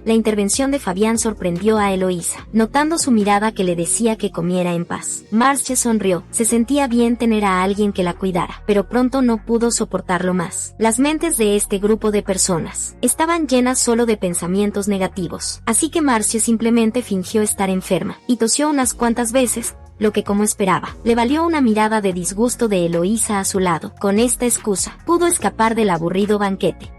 La intervención de Fabián sorprendió a Eloísa, notando su mirada que le decía que comiera en paz. Marcia sonrió. Se sentía bien tener a alguien que la cuidara, pero pronto no pudo soportarlo más. Las mentes de este grupo de personas estaban llenas solo de pensamientos negativos, así que Marcia simplemente fingió estar enferma, y tosió unas cuantas veces, lo que, como esperaba, le valió una mirada de disgusto de Eloísa a su lado. Con esta excusa, pudo escapar del aburrido banquete.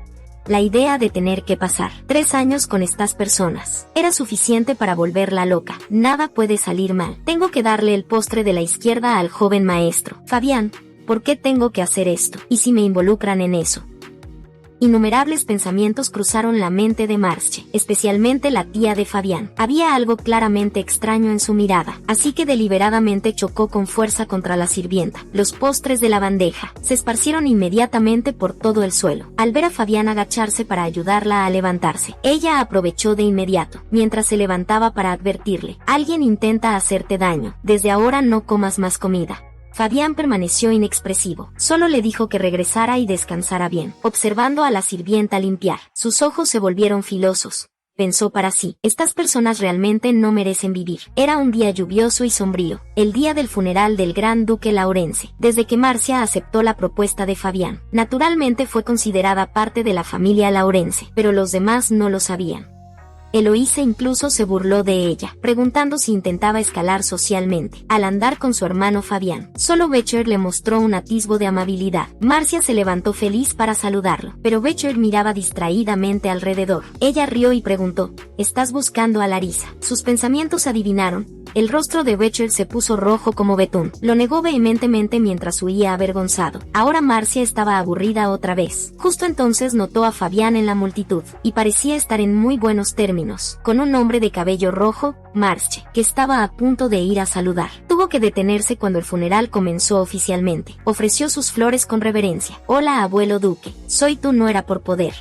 La idea de tener que pasar 3 años con estas personas era suficiente para volverla loca. Nada puede salir mal. Tengo que darle el postre de la izquierda al joven maestro. Fabián, ¿por qué tengo que hacer esto? ¿Y si me involucran en eso? Innumerables pensamientos cruzaron la mente de Marcie, especialmente la tía de Fabián. Había algo claramente extraño en su mirada, así que deliberadamente chocó con fuerza contra la sirvienta. Los postres de la bandeja se esparcieron inmediatamente por todo el suelo. Al ver a Fabián agacharse para ayudarla a levantarse, ella aprovechó de inmediato, mientras se levantaba para advertirle: alguien intenta hacerte daño, desde ahora no comas más comida. Fabián permaneció inexpresivo. Solo le dijo que regresara y descansara bien, observando a la sirvienta limpiar. Sus ojos se volvieron filosos. Pensó para sí: estas personas realmente no merecen vivir. Era un día lluvioso y sombrío, el día del funeral del gran duque Laurence. Desde que Marcia aceptó la propuesta de Fabián, naturalmente fue considerada parte de la familia Laurence, pero los demás no lo sabían. Eloísa incluso se burló de ella, preguntando si intentaba escalar socialmente al andar con su hermano Fabián. Solo Becher le mostró un atisbo de amabilidad. Marcia se levantó feliz para saludarlo, pero Becher miraba distraídamente alrededor. Ella rió y preguntó: ¿estás buscando a Larisa? Sus pensamientos adivinaron. El rostro de Becher se puso rojo como betún. Lo negó vehementemente mientras huía avergonzado. Ahora Marcia estaba aburrida otra vez. Justo entonces notó a Fabián en la multitud, y parecía estar en muy buenos términos con un hombre de cabello rojo, Marcie, que estaba a punto de ir a saludar. Tuvo que detenerse cuando el funeral comenzó oficialmente. Ofreció sus flores con reverencia. Hola, abuelo duque. Soy tu nuera por poder.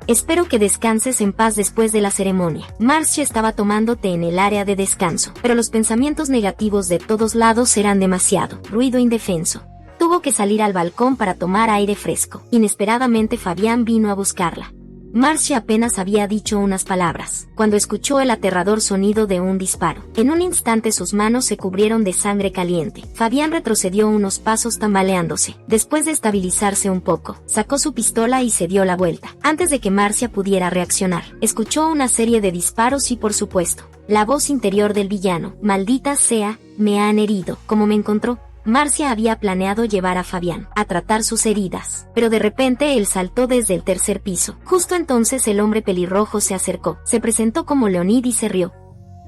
Espero que descanses en paz después de la ceremonia. Marcia estaba tomando té en el área de descanso, pero los pensamientos negativos de todos lados eran demasiado. Ruido indefenso. Tuvo que salir al balcón para tomar aire fresco. Inesperadamente Fabián vino a buscarla. Marcia apenas había dicho unas palabras, cuando escuchó el aterrador sonido de un disparo. En un instante sus manos se cubrieron de sangre caliente. Fabián retrocedió unos pasos tambaleándose. Después de estabilizarse un poco, sacó su pistola y se dio la vuelta. Antes de que Marcia pudiera reaccionar, escuchó una serie de disparos y, por supuesto, la voz interior del villano: maldita sea, me han herido. ¿Cómo me encontró? Marcia había planeado llevar a Fabián a tratar sus heridas, pero de repente él saltó desde el tercer piso. Justo entonces el hombre pelirrojo se acercó, se presentó como Leonid y se rió.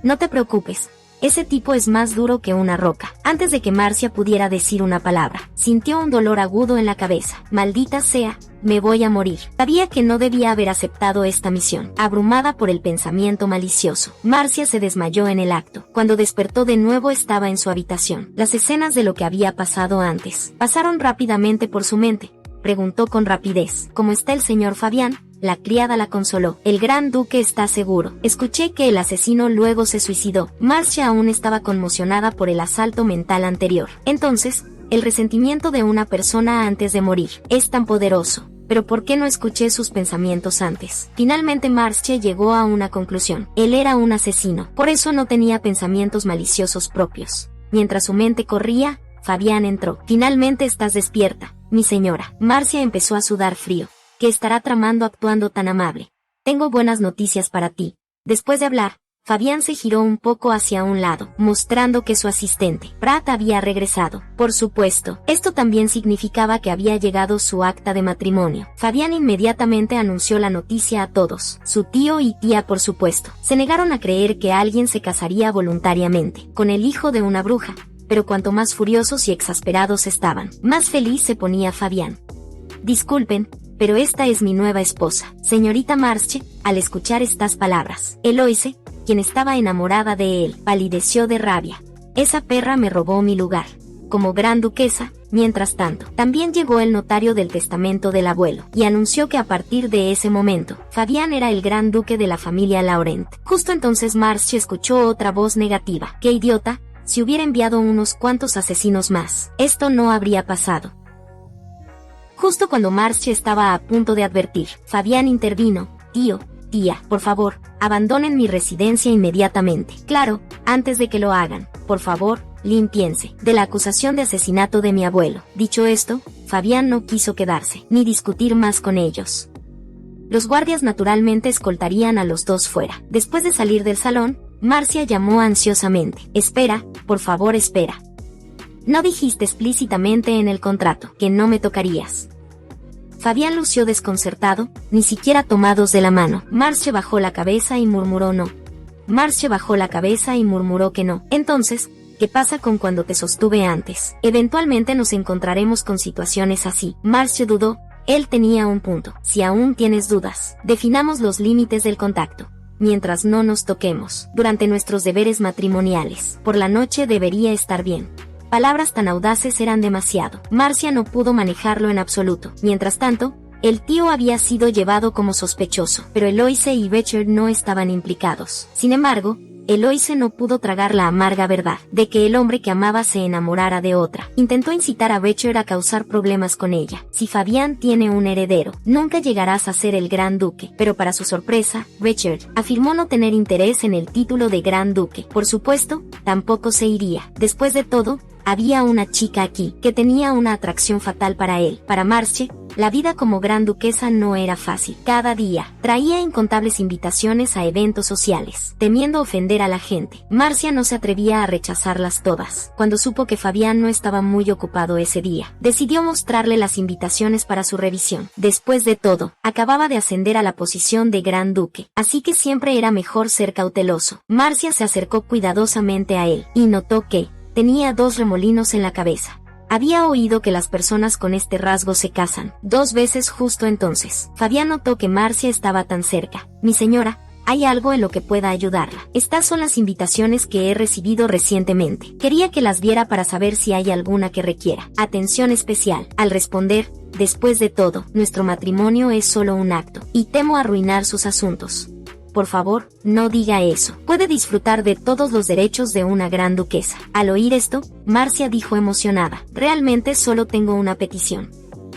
No te preocupes, ese tipo es más duro que una roca. Antes de que Marcia pudiera decir una palabra, sintió un dolor agudo en la cabeza. Maldita sea, me voy a morir. Sabía que no debía haber aceptado esta misión. Abrumada por el pensamiento malicioso, Marcia se desmayó en el acto. Cuando despertó de nuevo estaba en su habitación. Las escenas de lo que había pasado antes pasaron rápidamente por su mente. Preguntó con rapidez: ¿cómo está el señor Fabián? La criada la consoló: el gran duque está seguro. Escuché que el asesino luego se suicidó. Marcia aún estaba conmocionada por el asalto mental anterior. Entonces, el resentimiento de una persona antes de morir es tan poderoso. Pero ¿por qué no escuché sus pensamientos antes? Finalmente Marcia llegó a una conclusión. Él era un asesino. Por eso no tenía pensamientos maliciosos propios. Mientras su mente corría, Fabián entró. Finalmente estás despierta, mi señora. Marcia empezó a sudar frío. ¿Qué estará tramando actuando tan amable? Tengo buenas noticias para ti. Después de hablar, Fabián se giró un poco hacia un lado, mostrando que su asistente, Pratt, había regresado. Por supuesto, esto también significaba que había llegado su acta de matrimonio. Fabián inmediatamente anunció la noticia a todos. Su tío y tía, por supuesto, se negaron a creer que alguien se casaría voluntariamente con el hijo de una bruja. Pero cuanto más furiosos y exasperados estaban, más feliz se ponía Fabián. Disculpen, pero esta es mi nueva esposa, señorita Marcie. Al escuchar estas palabras, Eloise, quien estaba enamorada de él, palideció de rabia. Esa perra me robó mi lugar como gran duquesa. Mientras tanto, también llegó el notario del testamento del abuelo, y anunció que a partir de ese momento, Fabián era el gran duque de la familia Laurent. Justo entonces Marcie escuchó otra voz negativa. ¡Qué idiota! Si hubiera enviado unos cuantos asesinos más, esto no habría pasado. Justo cuando Marcia estaba a punto de advertir, Fabián intervino. Tío, tía, por favor, abandonen mi residencia inmediatamente. Claro, antes de que lo hagan, por favor, límpiense de la acusación de asesinato de mi abuelo. Dicho esto, Fabián no quiso quedarse, ni discutir más con ellos. Los guardias naturalmente escoltarían a los dos fuera. Después de salir del salón, Marcia llamó ansiosamente. Espera, por favor, espera. ¿No dijiste explícitamente en el contrato que no me tocarías? Fabián lució desconcertado, ni siquiera tomados de la mano. Marcie bajó la cabeza y murmuró no. Marcie bajó la cabeza y murmuró que no. Entonces, ¿qué pasa con cuando te sostuve antes? Eventualmente nos encontraremos con situaciones así. Marcie dudó. Él tenía un punto. Si aún tienes dudas, definamos los límites del contacto. Mientras no nos toquemos, durante nuestros deberes matrimoniales, por la noche debería estar bien. Palabras tan audaces eran demasiado. Marcia no pudo manejarlo en absoluto. Mientras tanto, el tío había sido llevado como sospechoso, pero Eloise y Richard no estaban implicados. Sin embargo, Eloise no pudo tragar la amarga verdad de que el hombre que amaba se enamorara de otra. Intentó incitar a Richard a causar problemas con ella. Si Fabián tiene un heredero, nunca llegarás a ser el gran duque. Pero para su sorpresa, Richard afirmó no tener interés en el título de gran duque. Por supuesto, tampoco se iría. Después de todo, había una chica aquí que tenía una atracción fatal para él. Para Marcie, la vida como gran duquesa no era fácil. Cada día, traía incontables invitaciones a eventos sociales, temiendo ofender a la gente. Marcia no se atrevía a rechazarlas todas. Cuando supo que Fabián no estaba muy ocupado ese día, decidió mostrarle las invitaciones para su revisión. Después de todo, acababa de ascender a la posición de gran duque, así que siempre era mejor ser cauteloso. Marcia se acercó cuidadosamente a él, y notó que tenía 2 remolinos en la cabeza. Había oído que las personas con este rasgo se casan 2 veces justo entonces. Fabián notó que Marcia estaba tan cerca. Mi señora, ¿hay algo en lo que pueda ayudarla? Estas son las invitaciones que he recibido recientemente. Quería que las viera para saber si hay alguna que requiera atención especial. Al responder, después de todo, nuestro matrimonio es solo un acto, y temo arruinar sus asuntos. Por favor, no diga eso. Puede disfrutar de todos los derechos de una gran duquesa. Al oír esto, Marcia dijo emocionada, realmente solo tengo una petición.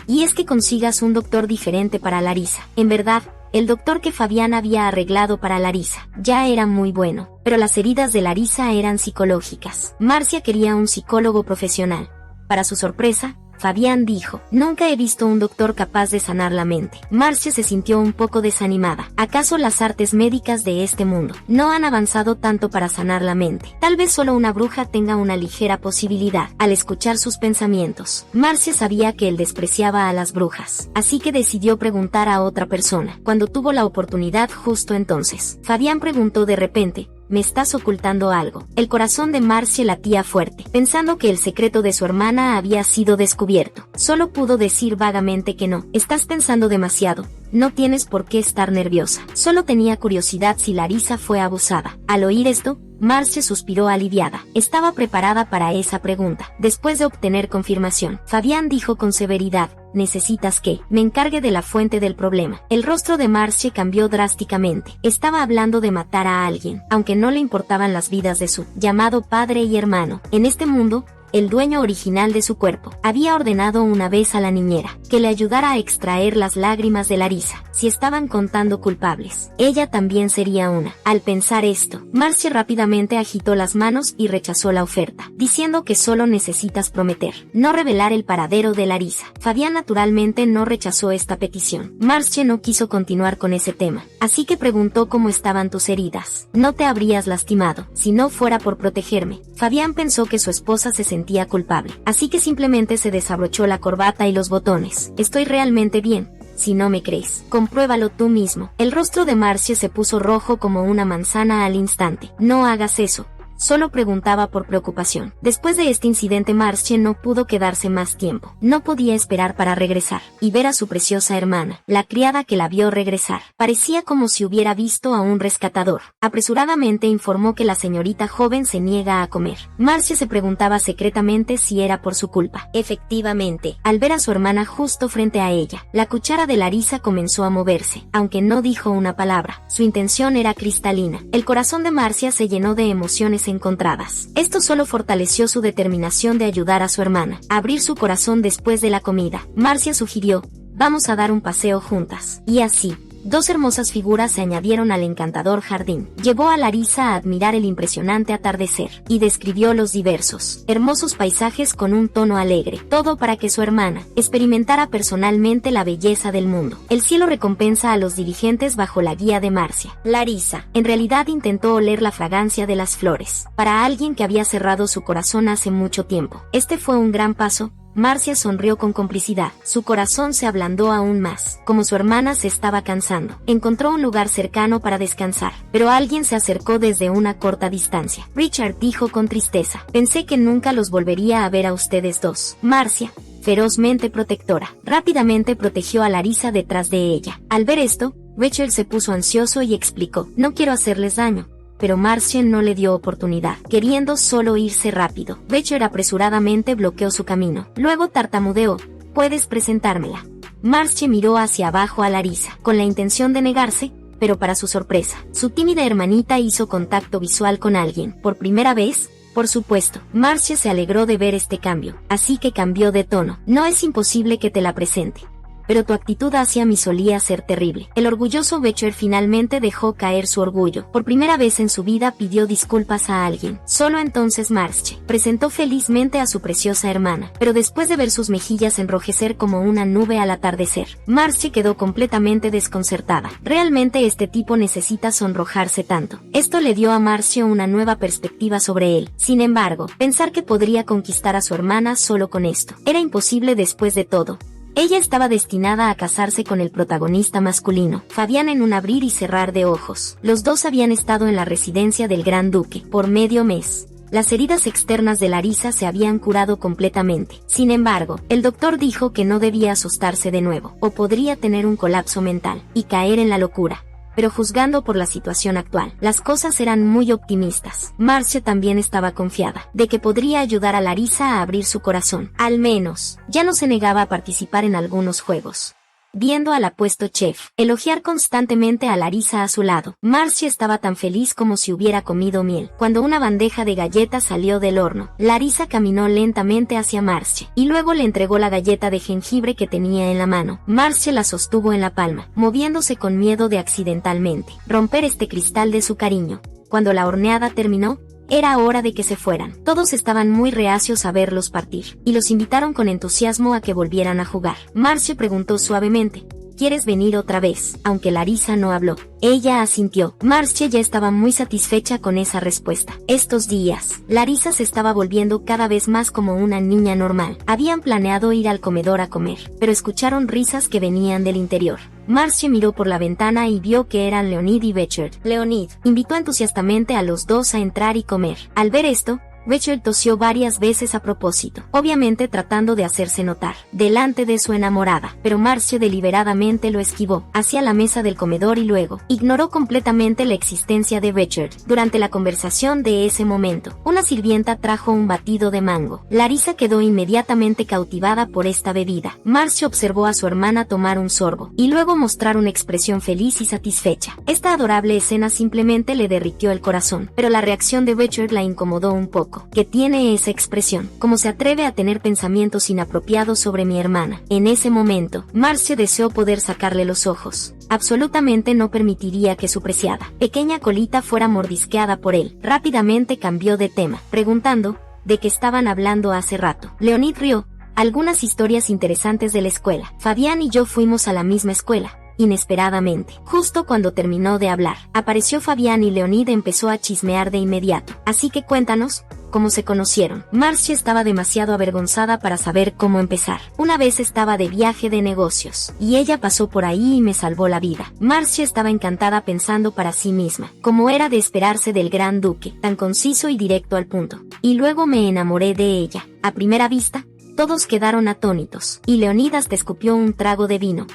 Y es que consigas un doctor diferente para Larisa. En verdad, el doctor que Fabián había arreglado para Larisa ya era muy bueno, pero las heridas de Larisa eran psicológicas. Marcia quería un psicólogo profesional. Para su sorpresa, Fabián dijo, nunca he visto un doctor capaz de sanar la mente. Marcia se sintió un poco desanimada. ¿Acaso las artes médicas de este mundo no han avanzado tanto para sanar la mente? Tal vez solo una bruja tenga una ligera posibilidad. Al escuchar sus pensamientos, Marcia sabía que él despreciaba a las brujas, así que decidió preguntar a otra persona. Cuando tuvo la oportunidad justo entonces, Fabián preguntó de repente, ¿me estás ocultando algo? El corazón de Marcia latía fuerte, pensando que el secreto de su hermana había sido descubierto. Solo pudo decir vagamente que no. Estás pensando demasiado. No tienes por qué estar nerviosa. Solo tenía curiosidad si Larisa fue abusada. Al oír esto, Marcia suspiró aliviada. Estaba preparada para esa pregunta. Después de obtener confirmación, Fabián dijo con severidad, necesitas que me encargue de la fuente del problema. El rostro de Marcia cambió drásticamente. Estaba hablando de matar a alguien, aunque no le importaban las vidas de su llamado padre y hermano. En este mundo, el dueño original de su cuerpo había ordenado una vez a la niñera que le ayudara a extraer las lágrimas de Larisa. Si estaban contando culpables, ella también sería una. Al pensar esto, Marcia rápidamente agitó las manos y rechazó la oferta, diciendo que solo necesitas prometer no revelar el paradero de Larisa. Fabián naturalmente no rechazó esta petición. Marcia no quiso continuar con ese tema, así que preguntó cómo estaban tus heridas. No te habrías lastimado si no fuera por protegerme. Fabián pensó que su esposa se sentía culpable, así que simplemente se desabrochó la corbata y los botones. Estoy realmente bien. Si no me crees, compruébalo tú mismo. El rostro de Marcia se puso rojo como una manzana al instante. No hagas eso. Solo preguntaba por preocupación. Después de este incidente, Marcia no pudo quedarse más tiempo. No podía esperar para regresar y ver a su preciosa hermana. La criada que la vio regresar parecía como si hubiera visto a un rescatador. Apresuradamente informó que la señorita joven se niega a comer. Marcia se preguntaba secretamente si era por su culpa. Efectivamente, al ver a su hermana justo frente a ella, la cuchara de Larisa comenzó a moverse, aunque no dijo una palabra. Su intención era cristalina. El corazón de Marcia se llenó de emociones encontradas. Esto solo fortaleció su determinación de ayudar a su hermana a abrir su corazón después de la comida. Marcia sugirió, vamos a dar un paseo juntas. Y así, 2 hermosas figuras se añadieron al encantador jardín. Llevó a Larisa a admirar el impresionante atardecer y describió los diversos, hermosos paisajes con un tono alegre, todo para que su hermana experimentara personalmente la belleza del mundo. El cielo recompensa a los dirigentes bajo la guía de Marcia. Larisa, en realidad, intentó oler la fragancia de las flores. Para alguien que había cerrado su corazón hace mucho tiempo, este fue un gran paso, Marcia sonrió con complicidad. Su corazón se ablandó aún más. Como su hermana se estaba cansando, encontró un lugar cercano para descansar. Pero alguien se acercó desde una corta distancia. Richard dijo con tristeza: pensé que nunca los volvería a ver a ustedes dos. Marcia, ferozmente protectora, rápidamente protegió a Larissa detrás de ella. Al ver esto, Richard se puso ansioso y explicó: no quiero hacerles daño. Pero Marcia no le dio oportunidad, queriendo solo irse rápido. Richard apresuradamente bloqueó su camino. Luego tartamudeó: ¿puedes presentármela? Marcia miró hacia abajo a Larissa, con la intención de negarse, pero para su sorpresa, su tímida hermanita hizo contacto visual con alguien. ¿Por primera vez? Por supuesto. Marcia se alegró de ver este cambio, así que cambió de tono. No es imposible que te la presente. Pero tu actitud hacia mí solía ser terrible. El orgulloso Becher finalmente dejó caer su orgullo. Por primera vez en su vida pidió disculpas a alguien. Solo entonces Marcia presentó felizmente a su preciosa hermana. Pero después de ver sus mejillas enrojecer como una nube al atardecer, Marcia quedó completamente desconcertada. Realmente este tipo necesita sonrojarse tanto. Esto le dio a Marcia una nueva perspectiva sobre él. Sin embargo, pensar que podría conquistar a su hermana solo con esto era imposible después de todo. Ella estaba destinada a casarse con el protagonista masculino, Fabián, en un abrir y cerrar de ojos. Los dos habían estado en la residencia del Gran Duque por medio mes. Las heridas externas de Larissa se habían curado completamente. Sin embargo, el doctor dijo que no debía asustarse de nuevo, o podría tener un colapso mental y caer en la locura. Pero juzgando por la situación actual, las cosas eran muy optimistas. Marcia también estaba confiada de que podría ayudar a Larissa a abrir su corazón. Al menos, ya no se negaba a participar en algunos juegos. Viendo al apuesto chef elogiar constantemente a Larissa a su lado, Marcia estaba tan feliz como si hubiera comido miel. Cuando una bandeja de galletas salió del horno, Larissa caminó lentamente hacia Marcia y luego le entregó la galleta de jengibre que tenía en la mano. Marcia la sostuvo en la palma, moviéndose con miedo de accidentalmente romper este cristal de su cariño. Cuando la horneada terminó, era hora de que se fueran. Todos estaban muy reacios a verlos partir, y los invitaron con entusiasmo a que volvieran a jugar. Marcia preguntó suavemente: ¿quieres venir otra vez? Aunque Larissa no habló, ella asintió. Marcia ya estaba muy satisfecha con esa respuesta. Estos días, Larissa se estaba volviendo cada vez más como una niña normal. Habían planeado ir al comedor a comer, pero escucharon risas que venían del interior. Marcia miró por la ventana y vio que eran Leonid y Richard. Leonid invitó entusiastamente a los dos a entrar y comer. Al ver esto, Richard tosió varias veces a propósito, obviamente tratando de hacerse notar delante de su enamorada, pero Marcia deliberadamente lo esquivó hacia la mesa del comedor y luego ignoró completamente la existencia de Richard. Durante la conversación de ese momento, una sirvienta trajo un batido de mango. Larissa quedó inmediatamente cautivada por esta bebida. Marcia observó a su hermana tomar un sorbo y luego mostrar una expresión feliz y satisfecha. Esta adorable escena simplemente le derritió el corazón, pero la reacción de Richard la incomodó un poco. Que tiene esa expresión, ¿cómo se atreve a tener pensamientos inapropiados sobre mi hermana? En ese momento, Marcia deseó poder sacarle los ojos. Absolutamente no permitiría que su preciada pequeña colita fuera mordisqueada por él. Rápidamente cambió de tema, preguntando de qué estaban hablando hace rato. Leonid rió. Algunas historias interesantes de la escuela. Fabián y yo fuimos a la misma escuela. Inesperadamente, justo cuando terminó de hablar, apareció Fabián y Leonid empezó a chismear de inmediato. Así que cuéntanos, ¿cómo se conocieron? Marcia estaba demasiado avergonzada para saber cómo empezar. Una vez estaba de viaje de negocios, y ella pasó por ahí y me salvó la vida. Marcia estaba encantada pensando para sí misma, como era de esperarse del Gran Duque, tan conciso y directo al punto. Y luego me enamoré de ella. A primera vista, todos quedaron atónitos, y Leonid hasta escupió un trago de vino.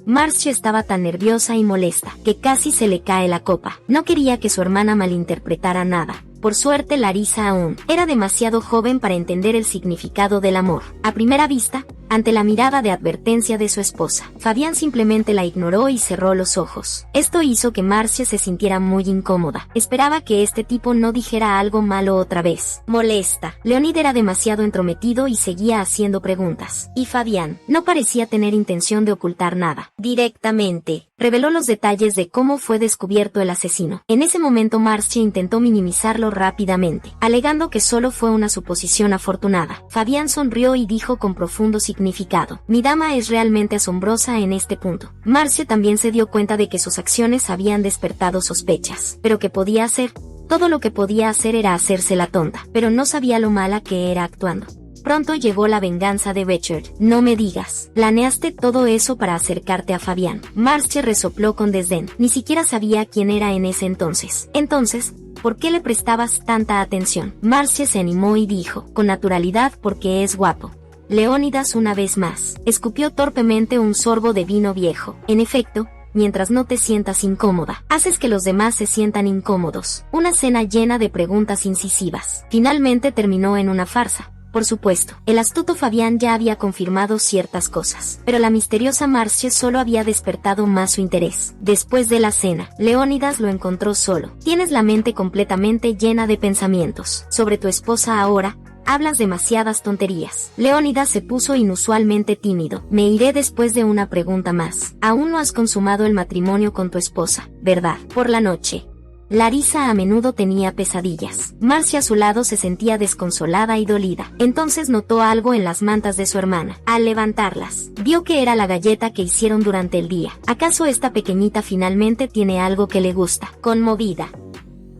Marcia estaba tan nerviosa y molesta que casi se le cae la copa. No quería que su hermana malinterpretara nada. Por suerte Larissa aún era demasiado joven para entender el significado del amor. A primera vista, ante la mirada de advertencia de su esposa, Fabián simplemente la ignoró y cerró los ojos. Esto hizo que Marcia se sintiera muy incómoda. Esperaba que este tipo no dijera algo malo otra vez. Molesta. Leonid era demasiado entrometido y seguía haciendo preguntas. Y Fabián no parecía tener intención de ocultar nada. Directamente, reveló los detalles de cómo fue descubierto el asesino. En ese momento Marcia intentó minimizarlo rápidamente, alegando que solo fue una suposición afortunada. Fabián sonrió y dijo con profundo significado: mi dama es realmente asombrosa en este punto. Marcia también se dio cuenta de que sus acciones habían despertado sospechas, pero ¿qué podía hacer? Todo lo que podía hacer era hacerse la tonta, pero no sabía lo mala que era actuando. pronto llegó la venganza de Richard. No me digas. Planeaste todo eso para acercarte a Fabián. Marcie resopló con desdén. Ni siquiera sabía quién era en ese entonces. Entonces, ¿por qué le prestabas tanta atención? Marcie se animó y dijo, con naturalidad, porque es guapo. Leónidas una vez más escupió torpemente un sorbo de vino viejo. En efecto, mientras no te sientas incómoda, haces que los demás se sientan incómodos. Una cena llena de preguntas incisivas. Finalmente terminó en una farsa. Por supuesto, el astuto Fabián ya había confirmado ciertas cosas, pero la misteriosa Marcie solo había despertado más su interés. Después de la cena, Leónidas lo encontró solo. Tienes la mente completamente llena de pensamientos sobre tu esposa ahora. Hablas demasiadas tonterías. Leónidas se puso inusualmente tímido. Me iré después de una pregunta más. Aún no has consumado el matrimonio con tu esposa, ¿verdad? Por la noche. Larisa a menudo tenía pesadillas. Marcie a su lado se sentía desconsolada y dolida. Entonces notó algo en las mantas de su hermana. Al levantarlas, vio que era la galleta que hicieron durante el día. ¿Acaso esta pequeñita finalmente tiene algo que le gusta? Conmovida,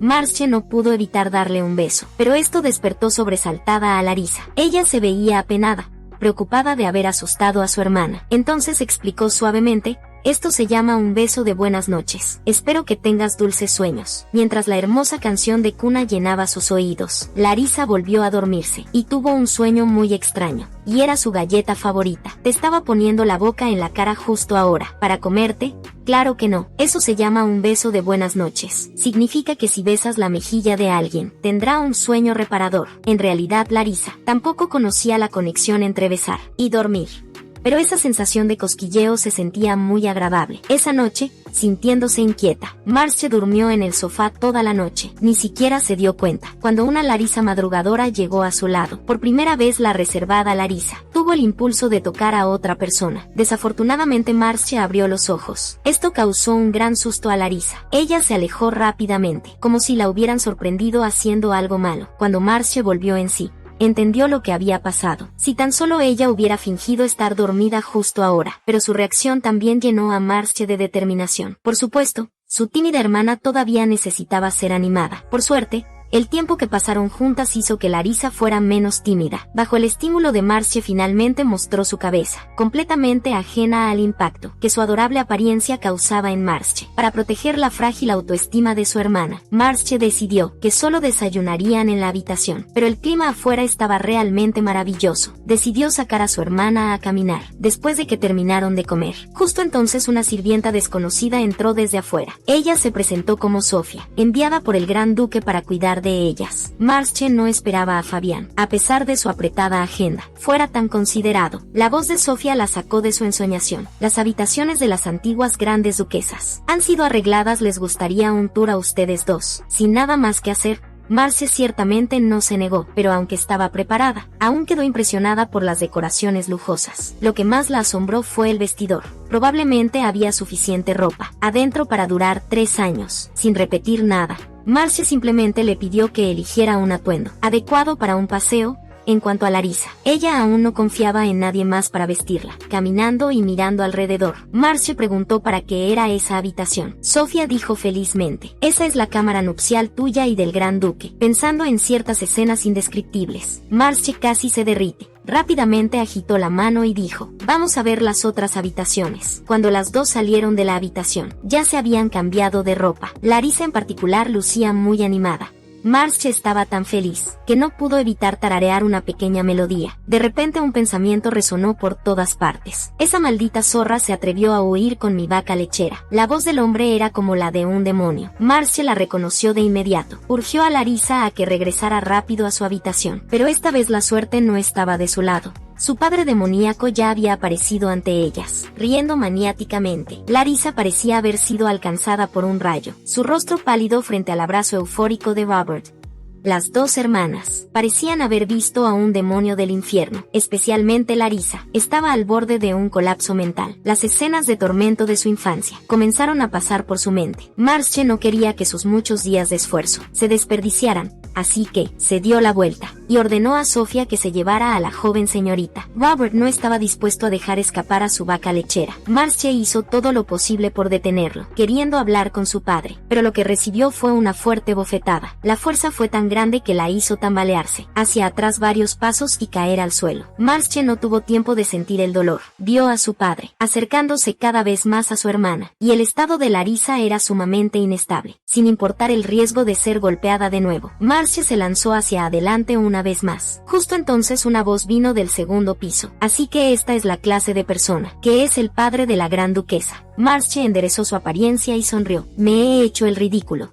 Marcie no pudo evitar darle un beso, pero esto despertó sobresaltada a Larisa. Ella se veía apenada, preocupada de haber asustado a su hermana. Entonces explicó suavemente, esto se llama un beso de buenas noches. Espero que tengas dulces sueños. Mientras la hermosa canción de cuna llenaba sus oídos, Larisa volvió a dormirse, y tuvo un sueño muy extraño. Y era su galleta favorita. Te estaba poniendo la boca en la cara justo ahora. ¿Para comerte? Claro que no. Eso se llama un beso de buenas noches. Significa que si besas la mejilla de alguien, tendrá un sueño reparador. En realidad Larisa tampoco conocía la conexión entre besar y dormir. Pero esa sensación de cosquilleo se sentía muy agradable. Esa noche, sintiéndose inquieta, Marcie durmió en el sofá toda la noche. Ni siquiera se dio cuenta. Cuando una Larisa madrugadora llegó a su lado, por primera vez la reservada Larisa tuvo el impulso de tocar a otra persona. Desafortunadamente Marcie abrió los ojos. Esto causó un gran susto a Larisa. Ella se alejó rápidamente, como si la hubieran sorprendido haciendo algo malo. Cuando Marcie volvió en sí, entendió lo que había pasado. Si tan solo ella hubiera fingido estar dormida justo ahora. Pero su reacción también llenó a Marcie de determinación. Por supuesto, su tímida hermana todavía necesitaba ser animada. Por suerte, el tiempo que pasaron juntas hizo que Larisa fuera menos tímida. Bajo el estímulo de Marcie finalmente mostró su cabeza, completamente ajena al impacto que su adorable apariencia causaba en Marcie. Para proteger la frágil autoestima de su hermana, Marcie decidió que solo desayunarían en la habitación. Pero el clima afuera estaba realmente maravilloso. Decidió sacar a su hermana a caminar, después de que terminaron de comer. Justo entonces una sirvienta desconocida entró desde afuera. Ella se presentó como Sofía, enviada por el gran duque para cuidar de ellas. Marcie no esperaba a Fabián, a pesar de su apretada agenda, fuera tan considerado. La voz de Sofía la sacó de su ensoñación. Las habitaciones de las antiguas grandes duquesas han sido arregladas. ¿Les gustaría un tour a ustedes dos? Sin nada más que hacer, Marcie ciertamente no se negó, pero aunque estaba preparada, aún quedó impresionada por las decoraciones lujosas. Lo que más la asombró fue el vestidor. Probablemente había suficiente ropa adentro para durar 3 años, sin repetir nada. Marcie simplemente le pidió que eligiera un atuendo adecuado para un paseo. En cuanto a Larisa, ella aún no confiaba en nadie más para vestirla. Caminando y mirando alrededor, Marcie preguntó para qué era esa habitación. Sofía dijo felizmente, esa es la cámara nupcial tuya y del gran duque. Pensando en ciertas escenas indescriptibles, Marcie casi se derrite. Rápidamente agitó la mano y dijo, vamos a ver las otras habitaciones. Cuando las dos salieron de la habitación, ya se habían cambiado de ropa. Larisa en particular lucía muy animada. Marcie estaba tan feliz que no pudo evitar tararear una pequeña melodía. De repente un pensamiento resonó por todas partes. Esa maldita zorra se atrevió a huir con mi vaca lechera. La voz del hombre era como la de un demonio. Marcie la reconoció de inmediato. Urgió a Larisa a que regresara rápido a su habitación. Pero esta vez la suerte no estaba de su lado. Su padre demoníaco ya había aparecido ante ellas, riendo maniáticamente. Larisa parecía haber sido alcanzada por un rayo, su rostro pálido frente al abrazo eufórico de Robert. Las dos hermanas parecían haber visto a un demonio del infierno, especialmente Larisa. Estaba al borde de un colapso mental. Las escenas de tormento de su infancia comenzaron a pasar por su mente. Marcie no quería que sus muchos días de esfuerzo se desperdiciaran, así que se dio la vuelta y ordenó a Sofía que se llevara a la joven señorita. Robert no estaba dispuesto a dejar escapar a su vaca lechera. Marcie hizo todo lo posible por detenerlo, queriendo hablar con su padre, pero lo que recibió fue una fuerte bofetada. La fuerza fue tan grande grande que la hizo tambalearse hacia atrás varios pasos y caer al suelo. Marcie no tuvo tiempo de sentir el dolor. Vio a su padre acercándose cada vez más a su hermana, y el estado de Larissa era sumamente inestable. Sin importar el riesgo de ser golpeada de nuevo, Marcie se lanzó hacia adelante una vez más. Justo entonces una voz vino del segundo piso. Así que esta es la clase de persona que es el padre de la gran duquesa. Marcie enderezó su apariencia y sonrió. Me he hecho el ridículo.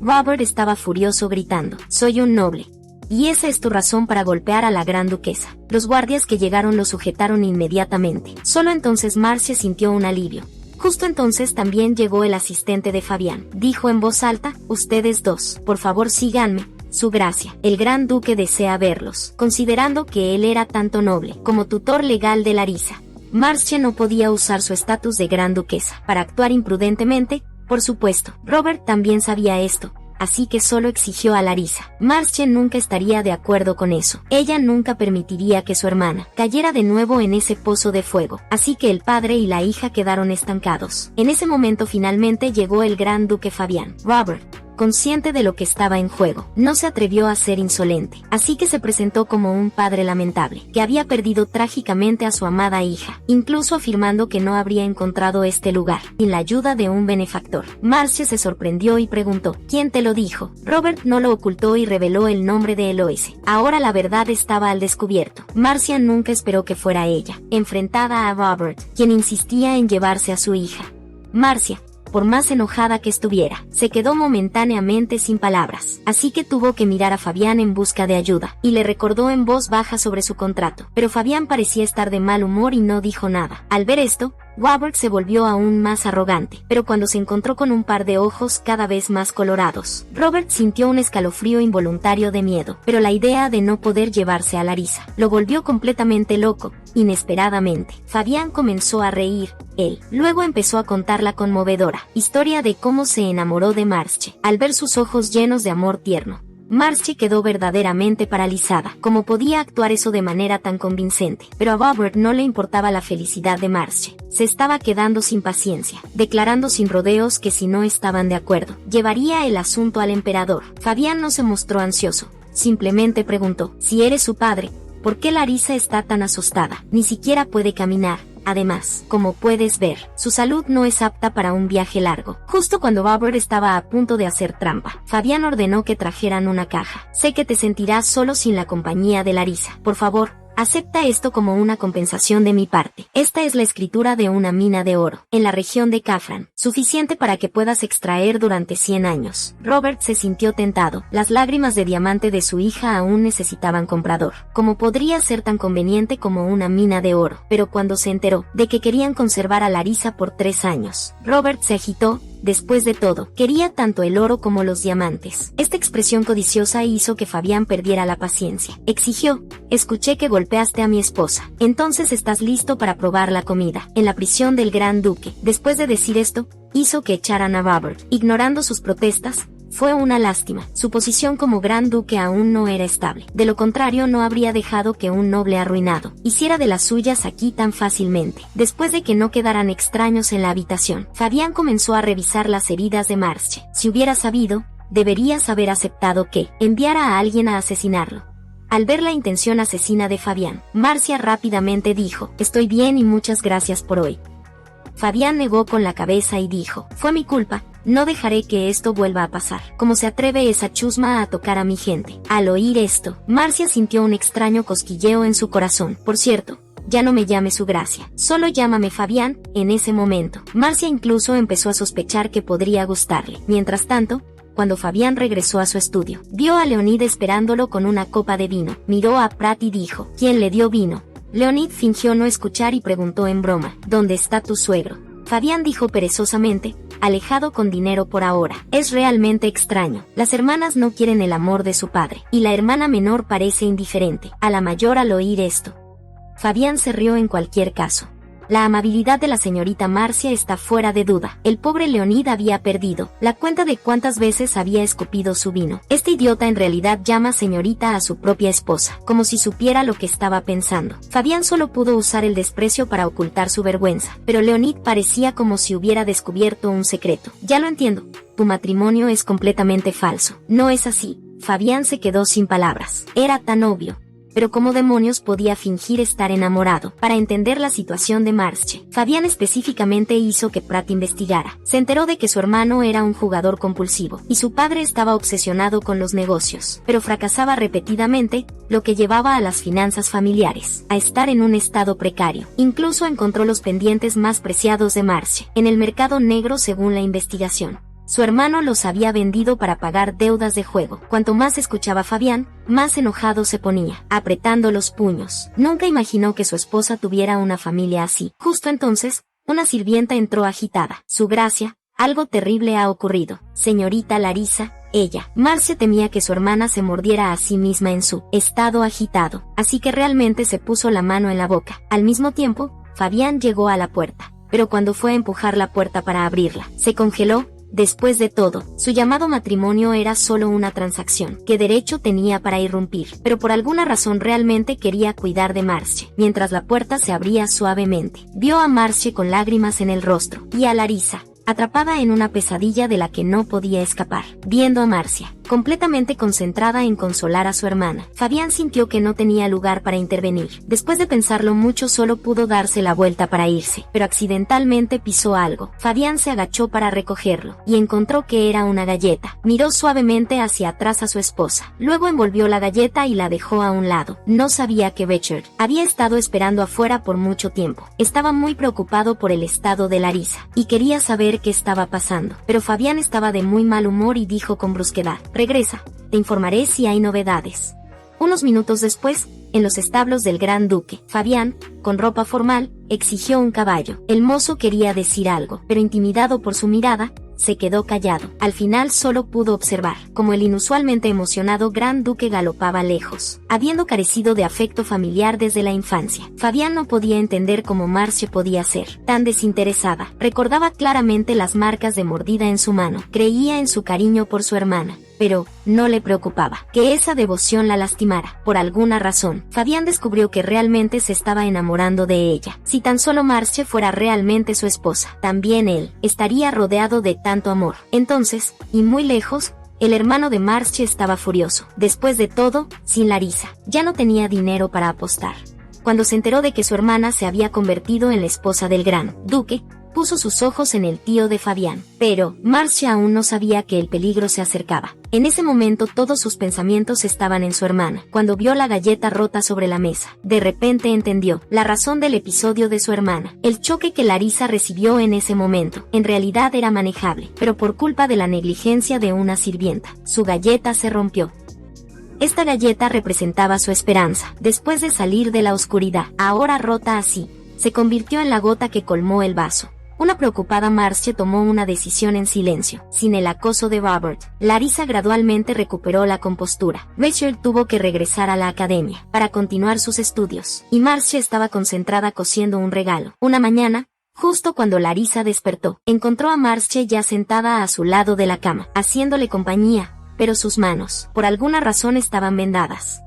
Robert estaba furioso gritando. Soy un noble. Y esa es tu razón para golpear a la gran duquesa. Los guardias que llegaron lo sujetaron inmediatamente. Solo entonces Marcie sintió un alivio. Justo entonces también llegó el asistente de Fabián. Dijo en voz alta, ustedes dos, por favor síganme. Su gracia, el gran duque desea verlos, considerando que él era tanto noble como tutor legal de Larissa. Marcie no podía usar su estatus de gran duquesa para actuar imprudentemente, por supuesto. Robert también sabía esto, así que solo exigió a Larissa. Marcie nunca estaría de acuerdo con eso. Ella nunca permitiría que su hermana cayera de nuevo en ese pozo de fuego, así que el padre y la hija quedaron estancados. En ese momento finalmente llegó el gran duque Fabián. Robert, consciente de lo que estaba en juego, no se atrevió a ser insolente, así que se presentó como un padre lamentable, que había perdido trágicamente a su amada hija, incluso afirmando que no habría encontrado este lugar sin la ayuda de un benefactor. Marcie se sorprendió y preguntó, ¿quién te lo dijo? Robert no lo ocultó y reveló el nombre de Eloise. Ahora la verdad estaba al descubierto. Marcia nunca esperó que fuera ella, enfrentada a Robert, quien insistía en llevarse a su hija. Marcia, por más enojada que estuviera, se quedó momentáneamente sin palabras, así que tuvo que mirar a Fabián en busca de ayuda, y le recordó en voz baja sobre su contrato, pero Fabián parecía estar de mal humor y no dijo nada. Al ver esto, Robert se volvió aún más arrogante, pero cuando se encontró con un par de ojos cada vez más colorados, Robert sintió un escalofrío involuntario de miedo, pero la idea de no poder llevarse a Larissa lo volvió completamente loco. Inesperadamente, Fabián comenzó a reír. Él luego empezó a contar la conmovedora historia de cómo se enamoró de Marcie. Al ver sus ojos llenos de amor tierno, Marcie quedó verdaderamente paralizada. ¿Cómo podía actuar eso de manera tan convincente? Pero a Robert no le importaba la felicidad de Marcie. Se estaba quedando sin paciencia, declarando sin rodeos que si no estaban de acuerdo, llevaría el asunto al emperador. Fabián no se mostró ansioso, simplemente preguntó, si eres su padre, ¿por qué Larissa está tan asustada? Ni siquiera puede caminar. Además, como puedes ver, su salud no es apta para un viaje largo. Justo cuando Robert estaba a punto de hacer trampa, Fabián ordenó que trajeran una caja. Sé que te sentirás solo sin la compañía de Larissa. Por favor, acepta esto como una compensación de mi parte. Esta es la escritura de una mina de oro, en la región de Khafran, suficiente para que puedas extraer durante 100 años. Robert se sintió tentado. Las lágrimas de diamante de su hija aún necesitaban comprador. ¿Cómo podría ser tan conveniente como una mina de oro? Pero cuando se enteró de que querían conservar a Larissa por 3 años, Robert se agitó. Después de todo, quería tanto el oro como los diamantes. Esta expresión codiciosa hizo que Fabián perdiera la paciencia. Exigió, escuché que golpeaste a mi esposa. Entonces estás listo para probar la comida en la prisión del gran duque. Después de decir esto, hizo que echaran a Robert. Ignorando sus protestas, fue una lástima. Su posición como gran duque aún no era estable. De lo contrario, no habría dejado que un noble arruinado hiciera de las suyas aquí tan fácilmente. Después de que no quedaran extraños en la habitación, Fabián comenzó a revisar las heridas de Marcie. Si hubiera sabido, deberías haber aceptado que enviara a alguien a asesinarlo. Al ver la intención asesina de Fabián, Marcia rápidamente dijo, estoy bien y muchas gracias por hoy. Fabián negó con la cabeza y dijo, fue mi culpa. No dejaré que esto vuelva a pasar. ¿Cómo se atreve esa chusma a tocar a mi gente? Al oír esto, Marcia sintió un extraño cosquilleo en su corazón. Por cierto, ya no me llame su gracia. Solo llámame Fabián. En ese momento, Marcia incluso empezó a sospechar que podría gustarle. Mientras tanto, cuando Fabián regresó a su estudio, vio a Leonid esperándolo con una copa de vino. Miró a Prat y dijo, ¿quién le dio vino? Leonid fingió no escuchar y preguntó en broma, ¿dónde está tu suegro? Fabián dijo perezosamente, alejado con dinero por ahora. Es realmente extraño. Las hermanas no quieren el amor de su padre, y la hermana menor parece indiferente a la mayor al oír esto. Fabián se rió en cualquier caso. La amabilidad de la señorita Marcia está fuera de duda. El pobre Leonid había perdido la cuenta de cuántas veces había escupido su vino. Este idiota en realidad llama señorita a su propia esposa, como si supiera lo que estaba pensando. Fabián solo pudo usar el desprecio para ocultar su vergüenza, pero Leonid parecía como si hubiera descubierto un secreto. Ya lo entiendo. Tu matrimonio es completamente falso. No es así. Fabián se quedó sin palabras. Era tan obvio. Pero ¿cómo demonios podía fingir estar enamorado? Para entender la situación de Marche, Fabián específicamente hizo que Pratt investigara. Se enteró de que su hermano era un jugador compulsivo, y su padre estaba obsesionado con los negocios, pero fracasaba repetidamente, lo que llevaba a las finanzas familiares a estar en un estado precario. Incluso encontró los pendientes más preciados de Marche en el mercado negro según la investigación. Su hermano los había vendido para pagar deudas de juego. Cuanto más escuchaba a Fabián, más enojado se ponía, apretando los puños. Nunca imaginó que su esposa tuviera una familia así. Justo entonces, una sirvienta entró agitada. Su gracia, algo terrible ha ocurrido. Señorita Larisa, ella. Marcia temía que su hermana se mordiera a sí misma en su estado agitado, así que realmente se puso la mano en la boca. Al mismo tiempo, Fabián llegó a la puerta, pero cuando fue a empujar la puerta para abrirla, se congeló. Después de todo, su llamado matrimonio era solo una transacción. ¿Qué derecho tenía para irrumpir? Pero por alguna razón realmente quería cuidar de Marche. Mientras la puerta se abría suavemente, vio a Marche con lágrimas en el rostro, y a Larisa, atrapada en una pesadilla de la que no podía escapar. Viendo a Marcia, completamente concentrada en consolar a su hermana, Fabián sintió que no tenía lugar para intervenir. Después de pensarlo mucho, solo pudo darse la vuelta para irse, pero accidentalmente pisó algo. Fabián se agachó para recogerlo, y encontró que era una galleta. Miró suavemente hacia atrás a su esposa, luego envolvió la galleta y la dejó a un lado. No sabía que Richard había estado esperando afuera por mucho tiempo. Estaba muy preocupado por el estado de Larisa, y quería saber qué estaba pasando. Pero Fabián estaba de muy mal humor y dijo con brusquedad: regresa, te informaré si hay novedades. Unos minutos después, en los establos del Gran Duque, Fabián, con ropa formal, exigió un caballo. El mozo quería decir algo, pero intimidado por su mirada, se quedó callado. Al final solo pudo observar cómo el inusualmente emocionado Gran Duque galopaba lejos, habiendo carecido de afecto familiar desde la infancia. Fabián no podía entender cómo Marche podía ser tan desinteresada. Recordaba claramente las marcas de mordida en su mano. Creía en su cariño por su hermana, pero no le preocupaba que esa devoción la lastimara. Por alguna razón, Fabián descubrió que realmente se estaba enamorando de ella. Si tan solo Marche fuera realmente su esposa, también él estaría rodeado de tanto amor. Entonces, y muy lejos, el hermano de Marche estaba furioso. Después de todo, sin Larisa, ya no tenía dinero para apostar. Cuando se enteró de que su hermana se había convertido en la esposa del Gran Duque, puso sus ojos en el tío de Fabián. Pero Marche aún no sabía que el peligro se acercaba. En ese momento todos sus pensamientos estaban en su hermana. Cuando vio la galleta rota sobre la mesa, de repente entendió la razón del episodio de su hermana. El choque que Larisa recibió en ese momento, en realidad era manejable, pero por culpa de la negligencia de una sirvienta, su galleta se rompió. Esta galleta representaba su esperanza, después de salir de la oscuridad. Ahora rota así, se convirtió en la gota que colmó el vaso. Una preocupada Marche tomó una decisión en silencio, sin el acoso de Robert. Larisa gradualmente recuperó la compostura. Richard tuvo que regresar a la academia para continuar sus estudios, y Marche estaba concentrada cosiendo un regalo. Una mañana, justo cuando Larisa despertó, encontró a Marche ya sentada a su lado de la cama, haciéndole compañía, pero sus manos, por alguna razón, estaban vendadas.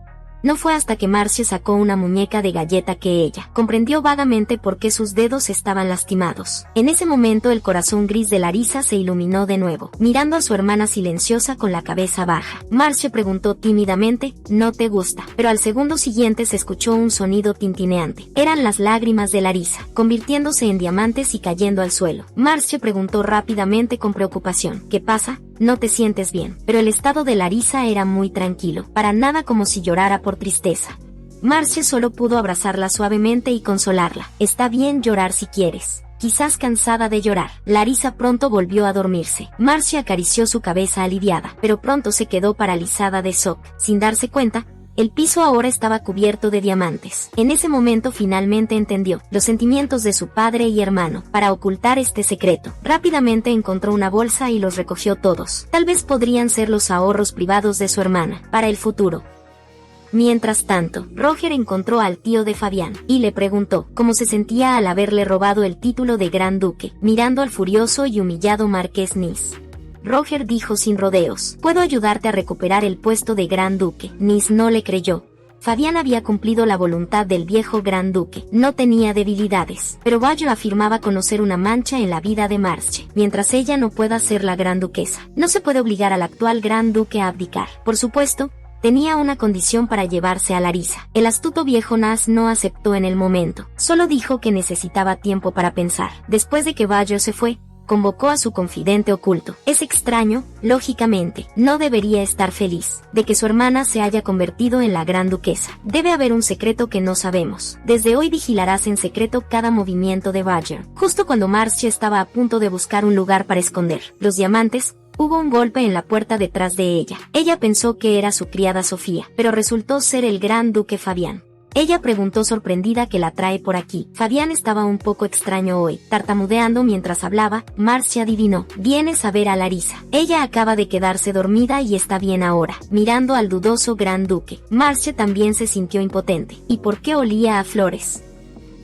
No fue hasta que Marche sacó una muñeca de galleta que ella comprendió vagamente por qué sus dedos estaban lastimados. En ese momento el corazón gris de Larisa se iluminó de nuevo, mirando a su hermana silenciosa con la cabeza baja. Marche preguntó tímidamente: ¿no te gusta? Pero al segundo siguiente se escuchó un sonido tintineante. Eran las lágrimas de Larisa, convirtiéndose en diamantes y cayendo al suelo. Marche preguntó rápidamente con preocupación: ¿qué pasa? ¿No te sientes bien? Pero el estado de Larisa era muy tranquilo, para nada como si llorara por tristeza. Marche solo pudo abrazarla suavemente y consolarla. Está bien llorar si quieres. Quizás cansada de llorar. Larisa pronto volvió a dormirse. Marche acarició su cabeza aliviada, pero pronto se quedó paralizada de shock. Sin darse cuenta, el piso ahora estaba cubierto de diamantes. En ese momento finalmente entendió los sentimientos de su padre y hermano. Para ocultar este secreto, rápidamente encontró una bolsa y los recogió todos. Tal vez podrían ser los ahorros privados de su hermana, para el futuro. Mientras tanto, Roger encontró al tío de Fabián, y le preguntó cómo se sentía al haberle robado el título de Gran Duque, mirando al furioso y humillado Marqués Nis. Roger dijo sin rodeos: puedo ayudarte a recuperar el puesto de Gran Duque. Nis no le creyó. Fabián había cumplido la voluntad del viejo gran duque. No tenía debilidades, pero Baggio afirmaba conocer una mancha en la vida de Marche. Mientras ella no pueda ser la gran duquesa, no se puede obligar al actual gran duque a abdicar. Por supuesto, tenía una condición para llevarse a Larisa. El astuto viejo Nas no aceptó en el momento. Solo dijo que necesitaba tiempo para pensar. Después de que Baggio se fue, convocó a su confidente oculto. Es extraño, lógicamente, no debería estar feliz de que su hermana se haya convertido en la gran duquesa. Debe haber un secreto que no sabemos. Desde hoy vigilarás en secreto cada movimiento de Baggio. Justo cuando Marche estaba a punto de buscar un lugar para esconder los diamantes, hubo un golpe en la puerta detrás de ella. Ella pensó que era su criada Sofía, pero resultó ser el gran duque Fabián. Ella preguntó sorprendida qué la trae por aquí. Fabián estaba un poco extraño hoy, tartamudeando mientras hablaba. Marche adivinó. Vienes a ver a Larisa. Ella acaba de quedarse dormida y está bien ahora. Mirando al dudoso gran duque, Marche también se sintió impotente. ¿Y por qué olía a flores?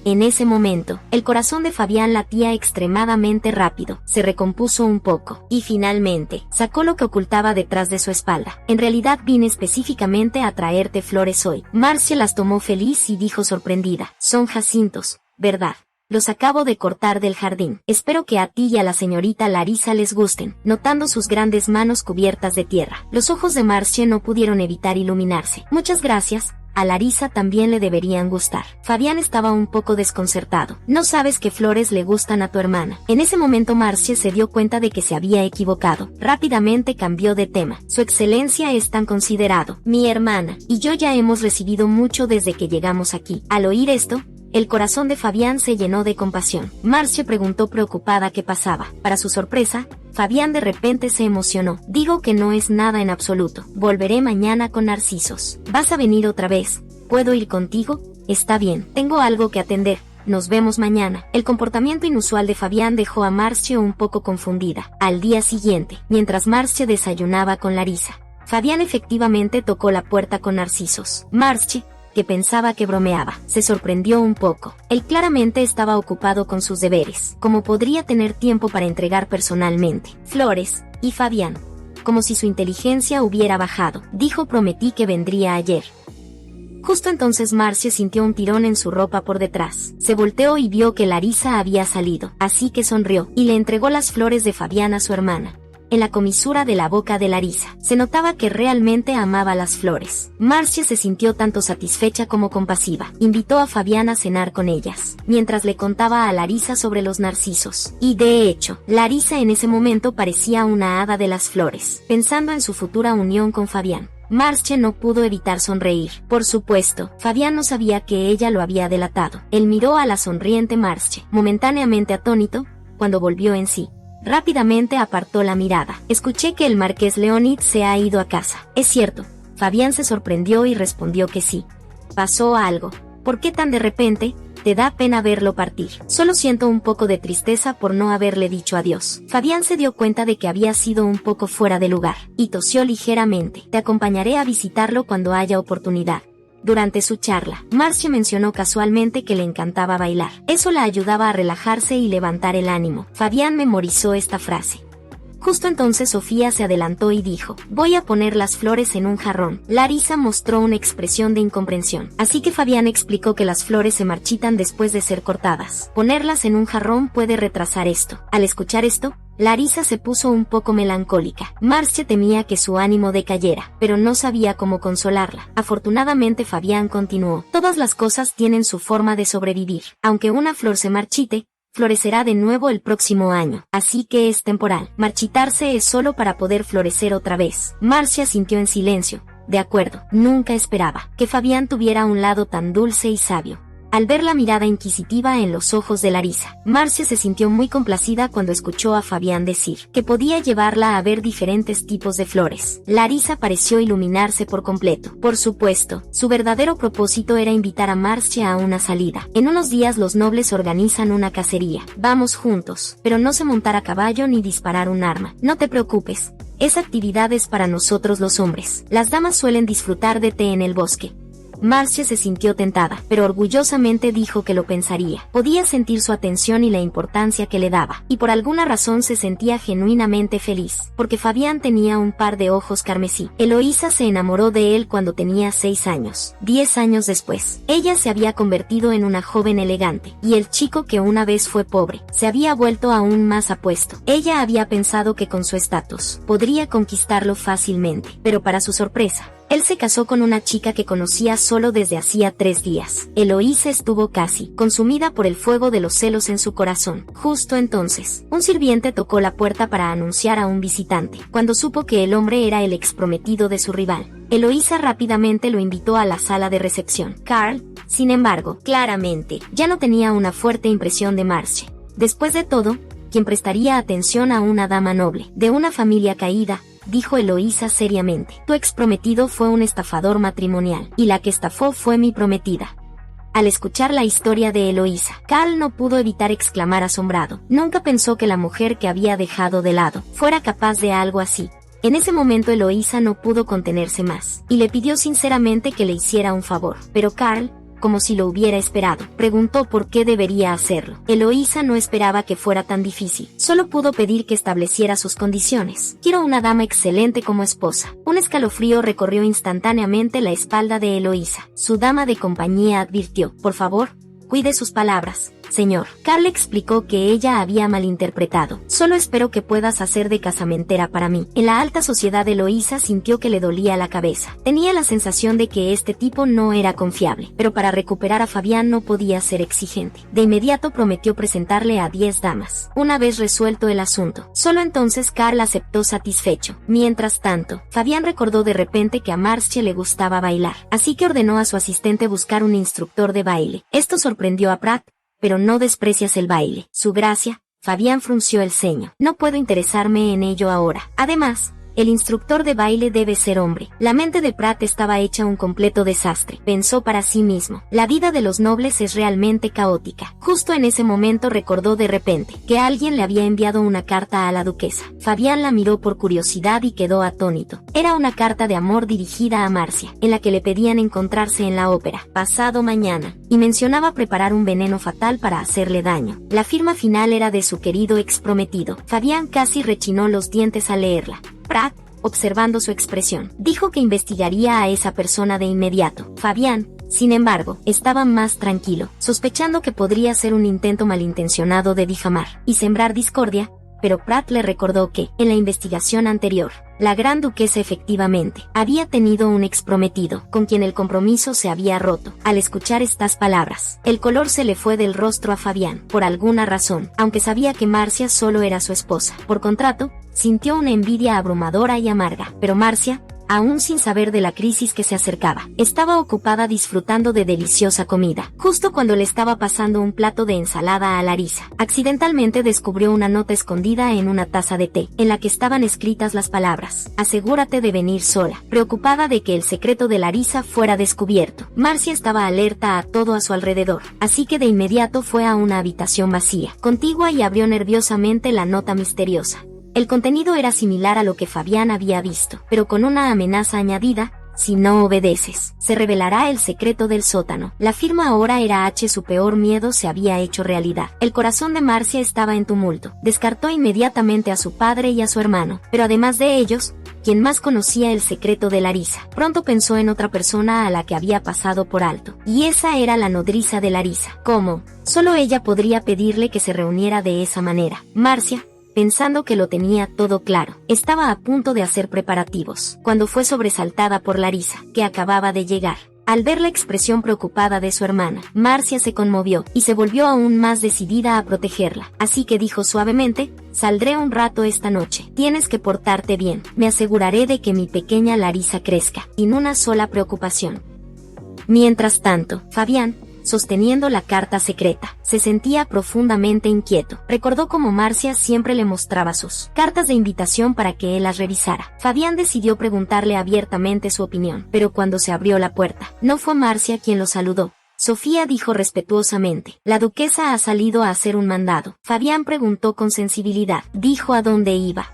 En ese momento, el corazón de Fabián latía extremadamente rápido, se recompuso un poco, y finalmente, sacó lo que ocultaba detrás de su espalda. En realidad vine específicamente a traerte flores hoy. Marcia las tomó feliz y dijo sorprendida, son jacintos, ¿verdad? Los acabo de cortar del jardín. Espero que a ti y a la señorita Larisa les gusten. Notando sus grandes manos cubiertas de tierra, los ojos de Marcia no pudieron evitar iluminarse. Muchas gracias. A Larisa también le deberían gustar. Fabián estaba un poco desconcertado. No sabes qué flores le gustan a tu hermana. En ese momento Marcia se dio cuenta de que se había equivocado. Rápidamente cambió de tema. Su excelencia es tan considerado. Mi hermana y yo ya hemos recibido mucho desde que llegamos aquí. Al oír esto, el corazón de Fabián se llenó de compasión. Marcia preguntó preocupada qué pasaba. Para su sorpresa, Fabián de repente se emocionó. Digo que no es nada en absoluto. Volveré mañana con narcisos. ¿Vas a venir otra vez? ¿Puedo ir contigo? Está bien. Tengo algo que atender. Nos vemos mañana. El comportamiento inusual de Fabián dejó a Marcia un poco confundida. Al día siguiente, mientras Marcia desayunaba con Larisa, Fabián efectivamente tocó la puerta con narcisos. Marcia, que pensaba que bromeaba, se sorprendió un poco. Él claramente estaba ocupado con sus deberes. ¿Cómo podría tener tiempo para entregar personalmente flores? Y Fabián, como si su inteligencia hubiera bajado, dijo prometí que vendría ayer. Justo entonces Marcia sintió un tirón en su ropa por detrás. Se volteó y vio que Larisa había salido, así que sonrió, y le entregó las flores de Fabián a su hermana. En la comisura de la boca de Larisa, se notaba que realmente amaba las flores. Marcia se sintió tanto satisfecha como compasiva. Invitó a Fabián a cenar con ellas, mientras le contaba a Larisa sobre los narcisos. Y de hecho, Larisa en ese momento parecía una hada de las flores, pensando en su futura unión con Fabián. Marcia no pudo evitar sonreír. Por supuesto, Fabián no sabía que ella lo había delatado. Él miró a la sonriente Marcia, momentáneamente atónito, cuando volvió en sí. Rápidamente apartó la mirada. Escuché que el marqués Leonid se ha ido a casa. ¿Es cierto? Fabián se sorprendió y respondió que sí. ¿Pasó algo? ¿Por qué tan de repente? Te da pena verlo partir. Solo siento un poco de tristeza por no haberle dicho adiós. Fabián se dio cuenta de que había sido un poco fuera de lugar, y tosió ligeramente. Te acompañaré a visitarlo cuando haya oportunidad. Durante su charla, Marcia mencionó casualmente que le encantaba bailar. Eso la ayudaba a relajarse y levantar el ánimo. Fabián memorizó esta frase. Justo entonces Sofía se adelantó y dijo, voy a poner las flores en un jarrón. Larisa mostró una expresión de incomprensión, así que Fabián explicó que las flores se marchitan después de ser cortadas. Ponerlas en un jarrón puede retrasar esto. Al escuchar esto, Larisa se puso un poco melancólica. Marcia temía que su ánimo decayera, pero no sabía cómo consolarla. Afortunadamente Fabián continuó, todas las cosas tienen su forma de sobrevivir. Aunque una flor se marchite, florecerá de nuevo el próximo año, así que es temporal. Marchitarse es solo para poder florecer otra vez. Marcia sintió en silencio. De acuerdo, nunca esperaba que Fabián tuviera un lado tan dulce y sabio. Al ver la mirada inquisitiva en los ojos de Larisa, Marcia se sintió muy complacida cuando escuchó a Fabián decir que podía llevarla a ver diferentes tipos de flores. Larisa pareció iluminarse por completo. Por supuesto, su verdadero propósito era invitar a Marcia a una salida. En unos días los nobles organizan una cacería. Vamos juntos, pero no sé montar a caballo ni disparar un arma. No te preocupes, esa actividad es para nosotros los hombres. Las damas suelen disfrutar de té en el bosque. Marcia se sintió tentada, pero orgullosamente dijo que lo pensaría. Podía sentir su atención y la importancia que le daba, y por alguna razón se sentía genuinamente feliz, porque Fabián tenía un par de ojos carmesí. Eloísa se enamoró de él cuando tenía 6 años. 10 años después, ella se había convertido en una joven elegante, y el chico que una vez fue pobre, se había vuelto aún más apuesto. Ella había pensado que con su estatus, podría conquistarlo fácilmente, pero para su sorpresa, él se casó con una chica que conocía solo desde hacía 3 días. Eloísa estuvo casi consumida por el fuego de los celos en su corazón. Justo entonces, un sirviente tocó la puerta para anunciar a un visitante. Cuando supo que el hombre era el exprometido de su rival, Eloísa rápidamente lo invitó a la sala de recepción. Carl, sin embargo, claramente, ya no tenía una fuerte impresión de Marcia. Después de todo, ¿quién prestaría atención a una dama noble, de una familia caída?, dijo Eloísa seriamente. Tu exprometido fue un estafador matrimonial, y la que estafó fue mi prometida. Al escuchar la historia de Eloísa, Carl no pudo evitar exclamar asombrado. Nunca pensó que la mujer que había dejado de lado fuera capaz de algo así. En ese momento Eloísa no pudo contenerse más, y le pidió sinceramente que le hiciera un favor. Pero Carl, como si lo hubiera esperado, preguntó por qué debería hacerlo. Eloísa no esperaba que fuera tan difícil, solo pudo pedir que estableciera sus condiciones. Quiero una dama excelente como esposa. Un escalofrío recorrió instantáneamente la espalda de Eloísa. Su dama de compañía advirtió, por favor, cuide sus palabras, señor. Carl explicó que ella había malinterpretado. Solo espero que puedas hacer de casamentera para mí. En la alta sociedad Eloísa sintió que le dolía la cabeza. Tenía la sensación de que este tipo no era confiable, pero para recuperar a Fabián no podía ser exigente. De inmediato prometió presentarle a 10 damas. Una vez resuelto el asunto, solo entonces Carl aceptó satisfecho. Mientras tanto, Fabián recordó de repente que a Marcia le gustaba bailar, así que ordenó a su asistente buscar un instructor de baile. Esto sorprendió a Pratt, pero no desprecias el baile. Su gracia. Fabián frunció el ceño. No puedo interesarme en ello ahora. Además, el instructor de baile debe ser hombre. La mente de Pratt estaba hecha un completo desastre. Pensó para sí mismo. La vida de los nobles es realmente caótica. Justo en ese momento recordó de repente que alguien le había enviado una carta a la duquesa. Fabián la miró por curiosidad y quedó atónito. Era una carta de amor dirigida a Marcia, en la que le pedían encontrarse en la ópera pasado mañana, y mencionaba preparar un veneno fatal para hacerle daño. La firma final era de su querido exprometido. Fabián casi rechinó los dientes al leerla. Pratt, observando su expresión, dijo que investigaría a esa persona de inmediato. Fabián, sin embargo, estaba más tranquilo, sospechando que podría ser un intento malintencionado de difamar y sembrar discordia, pero Pratt le recordó que, en la investigación anterior, la gran duquesa efectivamente había tenido un exprometido, con quien el compromiso se había roto. Al escuchar estas palabras, el color se le fue del rostro a Fabián, por alguna razón, aunque sabía que Marcia solo era su esposa. Por contrato, sintió una envidia abrumadora y amarga, pero Marcia, aún sin saber de la crisis que se acercaba, estaba ocupada disfrutando de deliciosa comida. Justo cuando le estaba pasando un plato de ensalada a Larisa, accidentalmente descubrió una nota escondida en una taza de té, en la que estaban escritas las palabras: asegúrate de venir sola. Preocupada de que el secreto de Larisa fuera descubierto, Marcia estaba alerta a todo a su alrededor, así que de inmediato fue a una habitación vacía, contigua, y abrió nerviosamente la nota misteriosa. El contenido era similar a lo que Fabián había visto, pero con una amenaza añadida: si no obedeces, se revelará el secreto del sótano. La firma ahora era H. Su peor miedo se había hecho realidad. El corazón de Marcia estaba en tumulto. Descartó inmediatamente a su padre y a su hermano, pero además de ellos, quien más conocía el secreto de Larisa. Pronto pensó en otra persona a la que había pasado por alto, y esa era la nodriza de Larisa. ¿Cómo? Solo ella podría pedirle que se reuniera de esa manera. Marcia, pensando que lo tenía todo claro, estaba a punto de hacer preparativos, cuando fue sobresaltada por Larisa, que acababa de llegar. Al ver la expresión preocupada de su hermana, Marcia se conmovió y se volvió aún más decidida a protegerla, así que dijo suavemente: saldré un rato esta noche, tienes que portarte bien, me aseguraré de que mi pequeña Larisa crezca, sin una sola preocupación. Mientras tanto, Fabián, sosteniendo la carta secreta, se sentía profundamente inquieto. Recordó cómo Marcia siempre le mostraba sus cartas de invitación para que él las revisara. Fabián decidió preguntarle abiertamente su opinión, pero cuando se abrió la puerta, no fue Marcia quien lo saludó. Sofía dijo respetuosamente: la duquesa ha salido a hacer un mandado. Fabián preguntó con sensibilidad: ¿dijo a dónde iba?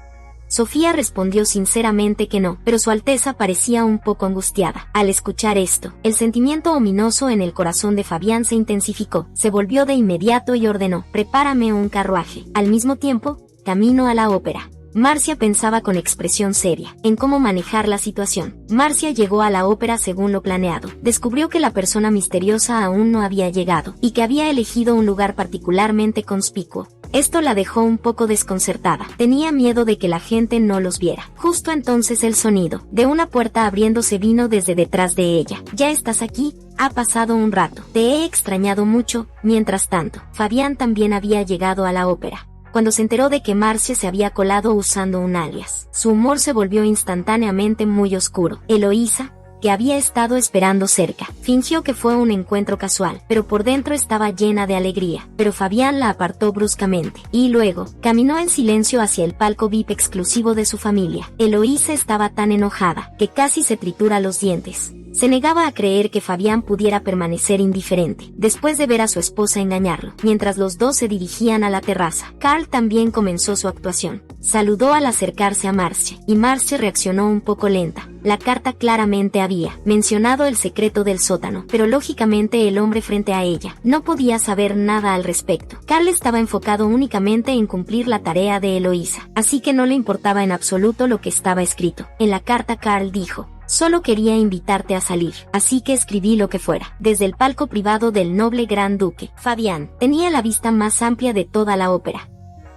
Sofía respondió sinceramente que no, pero Su Alteza parecía un poco angustiada. Al escuchar esto, el sentimiento ominoso en el corazón de Fabián se intensificó. Se volvió de inmediato y ordenó: prepárame un carruaje. Al mismo tiempo, camino a la ópera. Marcia pensaba con expresión seria en cómo manejar la situación. Marcia llegó a la ópera según lo planeado. Descubrió que la persona misteriosa aún no había llegado y que había elegido un lugar particularmente conspicuo. Esto la dejó un poco desconcertada. Tenía miedo de que la gente no los viera. Justo entonces el sonido de una puerta abriéndose vino desde detrás de ella. ¿Ya estás aquí? Ha pasado un rato. Te he extrañado mucho. Mientras tanto, Fabián también había llegado a la ópera. Cuando se enteró de que Marcia se había colado usando un alias, su humor se volvió instantáneamente muy oscuro. Eloísa, que había estado esperando cerca, fingió que fue un encuentro casual, pero por dentro estaba llena de alegría. Pero Fabián la apartó bruscamente, y luego, caminó en silencio hacia el palco VIP exclusivo de su familia. Eloísa estaba tan enojada, que casi se tritura los dientes. Se negaba a creer que Fabián pudiera permanecer indiferente, después de ver a su esposa engañarlo. Mientras los dos se dirigían a la terraza, Carl también comenzó su actuación. Saludó al acercarse a Marcia, y Marcia reaccionó un poco lenta. La carta claramente había mencionado el secreto del sótano, pero lógicamente el hombre frente a ella no podía saber nada al respecto. Carl estaba enfocado únicamente en cumplir la tarea de Eloísa, así que no le importaba en absoluto lo que estaba escrito. En la carta Carl dijo: solo quería invitarte a salir, así que escribí lo que fuera. Desde el palco privado del noble gran duque, Fabián tenía la vista más amplia de toda la ópera,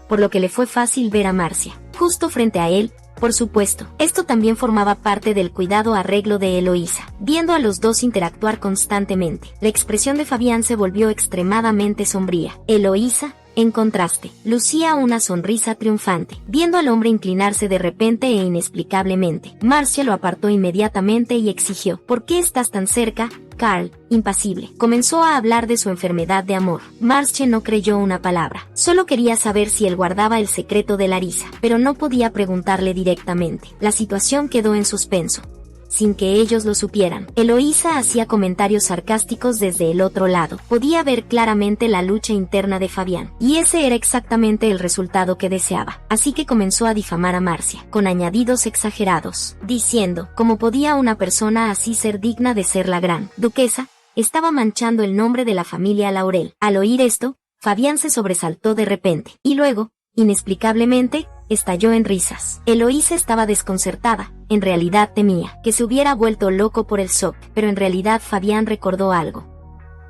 por lo que le fue fácil ver a Marcia, justo frente a él. Por supuesto, esto también formaba parte del cuidado arreglo de Eloísa. Viendo a los dos interactuar constantemente, la expresión de Fabián se volvió extremadamente sombría. Eloísa, en contraste, lucía una sonrisa triunfante. Viendo al hombre inclinarse de repente e inexplicablemente, Marcia lo apartó inmediatamente y exigió: ¿por qué estás tan cerca? Carl, impasible, comenzó a hablar de su enfermedad de amor. Marcia no creyó una palabra. Solo quería saber si él guardaba el secreto de Larisa, pero no podía preguntarle directamente. La situación quedó en suspenso, sin que ellos lo supieran. Eloísa hacía comentarios sarcásticos desde el otro lado. Podía ver claramente la lucha interna de Fabián, y ese era exactamente el resultado que deseaba. Así que comenzó a difamar a Marcia, con añadidos exagerados, diciendo: ¿cómo podía una persona así ser digna de ser la gran duquesa? Estaba manchando el nombre de la familia Laurel. Al oír esto, Fabián se sobresaltó de repente, y luego, inexplicablemente, estalló en risas. Eloísa estaba desconcertada. En realidad temía que se hubiera vuelto loco por el shock, pero en realidad Fabián recordó algo.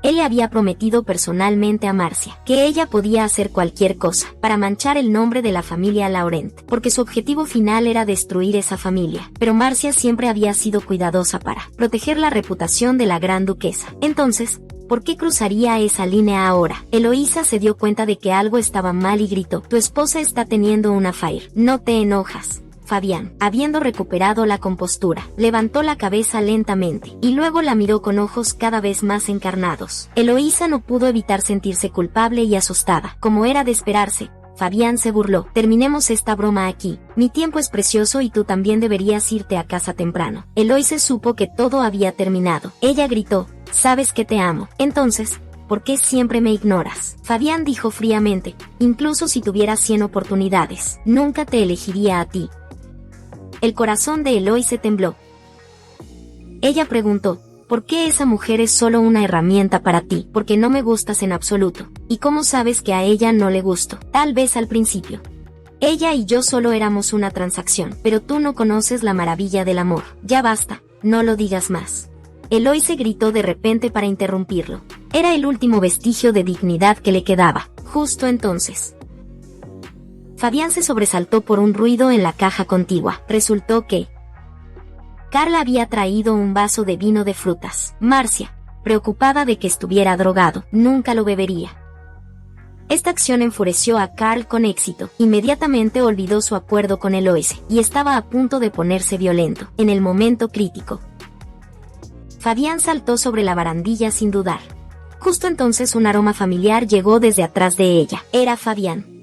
Él le había prometido personalmente a Marcia que ella podía hacer cualquier cosa para manchar el nombre de la familia Laurent, porque su objetivo final era destruir esa familia. Pero Marcia siempre había sido cuidadosa para proteger la reputación de la gran duquesa. Entonces, ¿por qué cruzaría esa línea ahora? Eloísa se dio cuenta de que algo estaba mal y gritó: tu esposa está teniendo un affair. No te enojas. Fabián, habiendo recuperado la compostura, levantó la cabeza lentamente, y luego la miró con ojos cada vez más encarnados. Eloísa no pudo evitar sentirse culpable y asustada. Como era de esperarse, Fabián se burló: terminemos esta broma aquí. Mi tiempo es precioso y tú también deberías irte a casa temprano. Eloísa supo que todo había terminado. Ella gritó: sabes que te amo. Entonces, ¿por qué siempre me ignoras? Fabián dijo fríamente: incluso si tuviera 100 oportunidades, nunca te elegiría a ti. El corazón de Eloísa tembló. Ella preguntó: ¿por qué esa mujer es solo una herramienta para ti? Porque no me gustas en absoluto. ¿Y cómo sabes que a ella no le gusto? Tal vez al principio. Ella y yo solo éramos una transacción, pero tú no conoces la maravilla del amor. Ya basta, no lo digas más. Eloísa gritó de repente para interrumpirlo. Era el último vestigio de dignidad que le quedaba. Justo entonces, Fabián se sobresaltó por un ruido en la caja contigua. Resultó que Carla había traído un vaso de vino de frutas. Marcia, preocupada de que estuviera drogado, nunca lo bebería. Esta acción enfureció a Carl con éxito. Inmediatamente olvidó su acuerdo con Eloísa, y estaba a punto de ponerse violento. En el momento crítico, Fabián saltó sobre la barandilla sin dudar. Justo entonces un aroma familiar llegó desde atrás de ella. Era Fabián,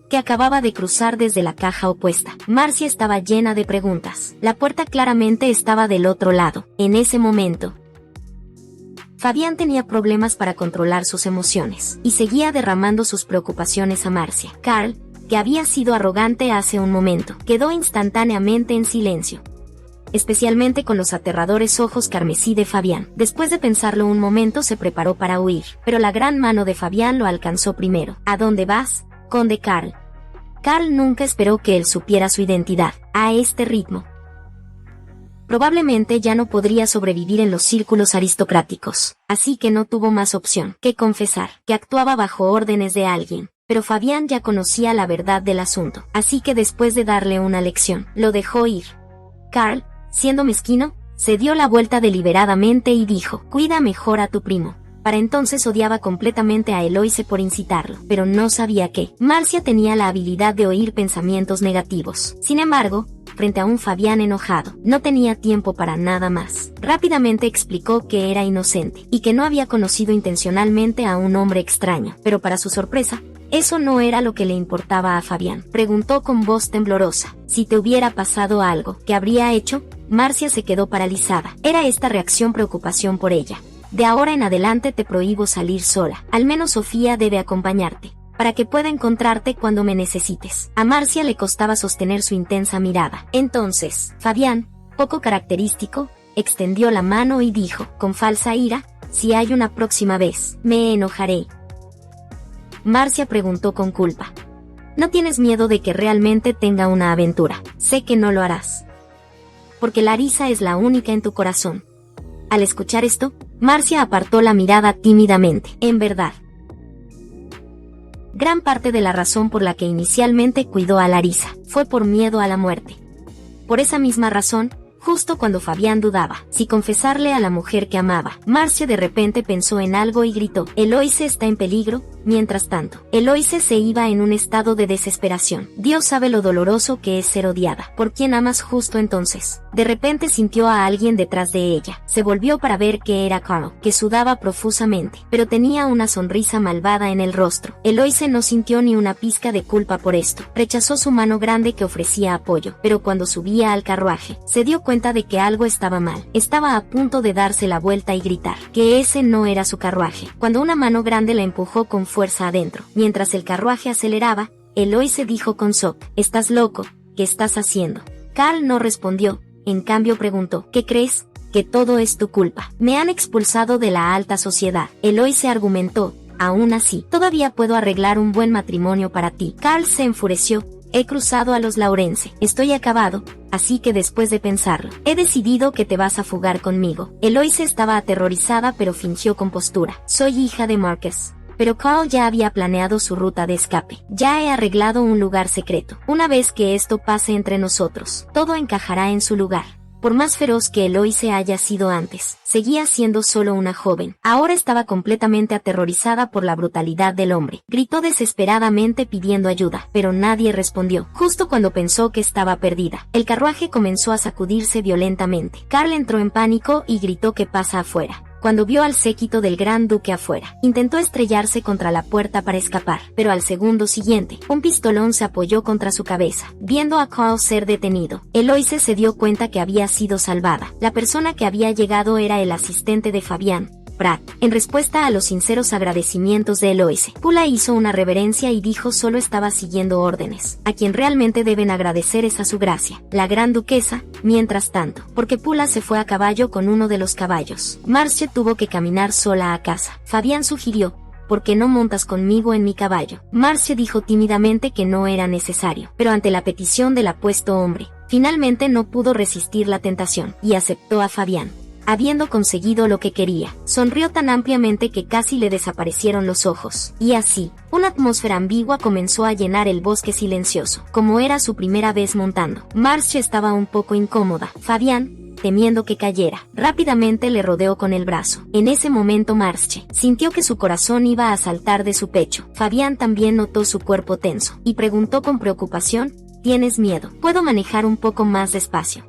que acababa de cruzar desde la caja opuesta. Marcia estaba llena de preguntas. La puerta claramente estaba del otro lado. En ese momento, Fabián tenía problemas para controlar sus emociones, y seguía derramando sus preocupaciones a Marcia. Carl, que había sido arrogante hace un momento. Quedó instantáneamente en silencio, especialmente con los aterradores ojos carmesí de Fabián. Después de pensarlo un momento se preparó para huir, pero la gran mano de Fabián lo alcanzó primero. ¿A dónde vas, conde Karl? Karl nunca esperó que él supiera su identidad. A este ritmo, probablemente ya no podría sobrevivir en los círculos aristocráticos, así que no tuvo más opción que confesar que actuaba bajo órdenes de alguien. Pero Fabián ya conocía la verdad del asunto, así que después de darle una lección, lo dejó ir. Karl, siendo mezquino, se dio la vuelta deliberadamente y dijo: cuida mejor a tu primo. Para entonces odiaba completamente a Eloise por incitarlo, pero no sabía que Marcia tenía la habilidad de oír pensamientos negativos. Sin embargo, frente a un Fabián enojado, no tenía tiempo para nada más. Rápidamente explicó que era inocente y que no había conocido intencionalmente a un hombre extraño, pero para su sorpresa, eso no era lo que le importaba a Fabián. Preguntó con voz temblorosa: si te hubiera pasado algo, ¿qué habría hecho? Marcia se quedó paralizada. Era esta reacción preocupación por ella. De ahora en adelante te prohíbo salir sola. Al menos Sofía debe acompañarte, para que pueda encontrarte cuando me necesites. A Marcia le costaba sostener su intensa mirada. Entonces, Fabián, poco característico, extendió la mano y dijo, con falsa ira: si hay una próxima vez, me enojaré. Marcia preguntó con culpa: ¿no tienes miedo de que realmente tenga una aventura? Sé que no lo harás, porque Larisa es la única en tu corazón. Al escuchar esto, Marcia apartó la mirada tímidamente. En verdad, gran parte de la razón por la que inicialmente cuidó a Larisa fue por miedo a la muerte. Por esa misma razón, justo cuando Fabián dudaba si confesarle a la mujer que amaba, Marcia de repente pensó en algo y gritó: Eloise está en peligro. Mientras tanto, Eloise se iba en un estado de desesperación. Dios sabe lo doloroso que es ser odiada por quien amas. Justo entonces, de repente sintió a alguien detrás de ella. Se volvió para ver que era Karl, que sudaba profusamente, pero tenía una sonrisa malvada en el rostro. Eloise no sintió ni una pizca de culpa por esto. Rechazó su mano grande que ofrecía apoyo, pero cuando subía al carruaje, se dio cuenta de que algo estaba mal. Estaba a punto de darse la vuelta y gritar que ese no era su carruaje, cuando una mano grande la empujó con fuerza adentro. Mientras el carruaje aceleraba, Eloise dijo con shock: ¿estás loco? ¿Qué estás haciendo? Karl no respondió, en cambio preguntó: ¿qué crees? Que todo es tu culpa. Me han expulsado de la alta sociedad. Eloise argumentó: aún así, todavía puedo arreglar un buen matrimonio para ti. Karl se enfureció: he cruzado a los Laurence, estoy acabado, así que después de pensarlo, he decidido que te vas a fugar conmigo. Eloise estaba aterrorizada pero fingió compostura. Soy hija de Marqués. Pero Karl ya había planeado su ruta de escape. Ya he arreglado un lugar secreto. Una vez que esto pase entre nosotros, todo encajará en su lugar. Por más feroz que Eloise haya sido antes, seguía siendo solo una joven. Ahora estaba completamente aterrorizada por la brutalidad del hombre. Gritó desesperadamente pidiendo ayuda, pero nadie respondió. Justo cuando pensó que estaba perdida, el carruaje comenzó a sacudirse violentamente. Karl entró en pánico y gritó: ¿qué pasa afuera? Cuando vio al séquito del gran duque afuera, intentó estrellarse contra la puerta para escapar, pero al segundo siguiente, un pistolón se apoyó contra su cabeza. Viendo a Karl ser detenido, Eloise se dio cuenta que había sido salvada. La persona que había llegado era el asistente de Fabián, Pratt. En respuesta a los sinceros agradecimientos de Eloise, Pula hizo una reverencia y dijo: solo estaba siguiendo órdenes. A quien realmente deben agradecer es a su gracia, la gran duquesa. Mientras tanto, porque Pula se fue a caballo con uno de los caballos, Marcia tuvo que caminar sola a casa. Fabián sugirió: ¿por qué no montas conmigo en mi caballo? Marcia dijo tímidamente que no era necesario, pero ante la petición del apuesto hombre, finalmente no pudo resistir la tentación, y aceptó a Fabián. Habiendo conseguido lo que quería, sonrió tan ampliamente que casi le desaparecieron los ojos. Y así, una atmósfera ambigua comenzó a llenar el bosque silencioso. Como era su primera vez montando, Marcia estaba un poco incómoda. Fabián, temiendo que cayera, rápidamente le rodeó con el brazo. En ese momento Marcia sintió que su corazón iba a saltar de su pecho. Fabián también notó su cuerpo tenso, y preguntó con preocupación: ¿tienes miedo? ¿Puedo manejar un poco más despacio?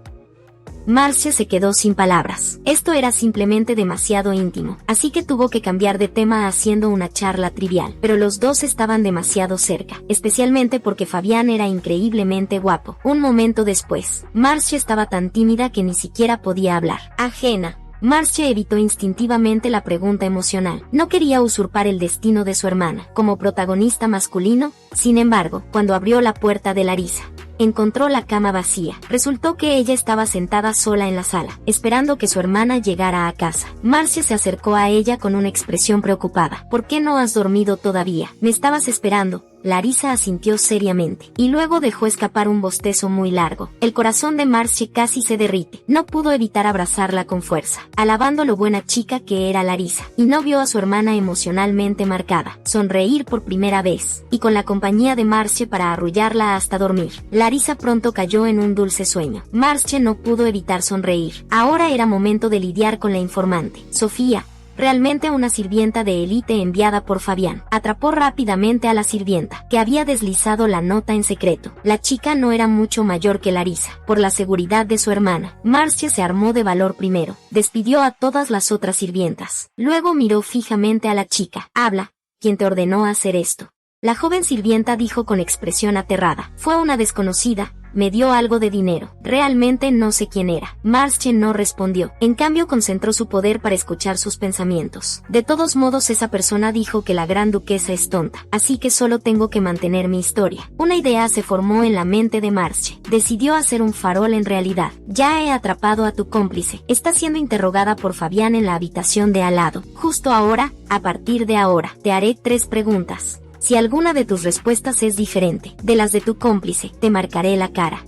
Marcia se quedó sin palabras. Esto era simplemente demasiado íntimo, así que tuvo que cambiar de tema haciendo una charla trivial. Pero los dos estaban demasiado cerca, especialmente porque Fabián era increíblemente guapo. Un momento después, Marcia estaba tan tímida que ni siquiera podía hablar. Ajena, Marcie evitó instintivamente la pregunta emocional. No quería usurpar el destino de su hermana como protagonista masculino. Sin embargo, cuando abrió la puerta de Larisa, encontró la cama vacía. Resultó que ella estaba sentada sola en la sala, esperando que su hermana llegara a casa. Marcie se acercó a ella con una expresión preocupada. ¿Por qué no has dormido todavía? ¿Me estabas esperando? Larisa asintió seriamente, y luego dejó escapar un bostezo muy largo. El corazón de Marcie casi se derrite. No pudo evitar abrazarla con fuerza, alabando lo buena chica que era Larisa, y no vio a su hermana emocionalmente marcada, sonreír por primera vez, y con la compañía de Marcie para arrullarla hasta dormir. Larisa pronto cayó en un dulce sueño. Marcie no pudo evitar sonreír. Ahora era momento de lidiar con la informante, Sofía, realmente una sirvienta de élite enviada por Fabián. Atrapó rápidamente a la sirvienta, que había deslizado la nota en secreto. La chica no era mucho mayor que Larisa. Por la seguridad de su hermana, Marcie se armó de valor primero. Despidió a todas las otras sirvientas. Luego miró fijamente a la chica. Habla, ¿quién te ordenó hacer esto? La joven sirvienta dijo con expresión aterrada. Fue una desconocida. Me dio algo de dinero. Realmente no sé quién era. Marcie no respondió. En cambio concentró su poder para escuchar sus pensamientos. De todos modos esa persona dijo que la gran duquesa es tonta, así que solo tengo que mantener mi historia. Una idea se formó en la mente de Marcie. Decidió hacer un farol en realidad. Ya he atrapado a tu cómplice. Está siendo interrogada por Fabián en la habitación de al lado. Justo ahora, a partir de ahora, te haré 3 preguntas. Si alguna de tus respuestas es diferente de las de tu cómplice, te marcaré la cara.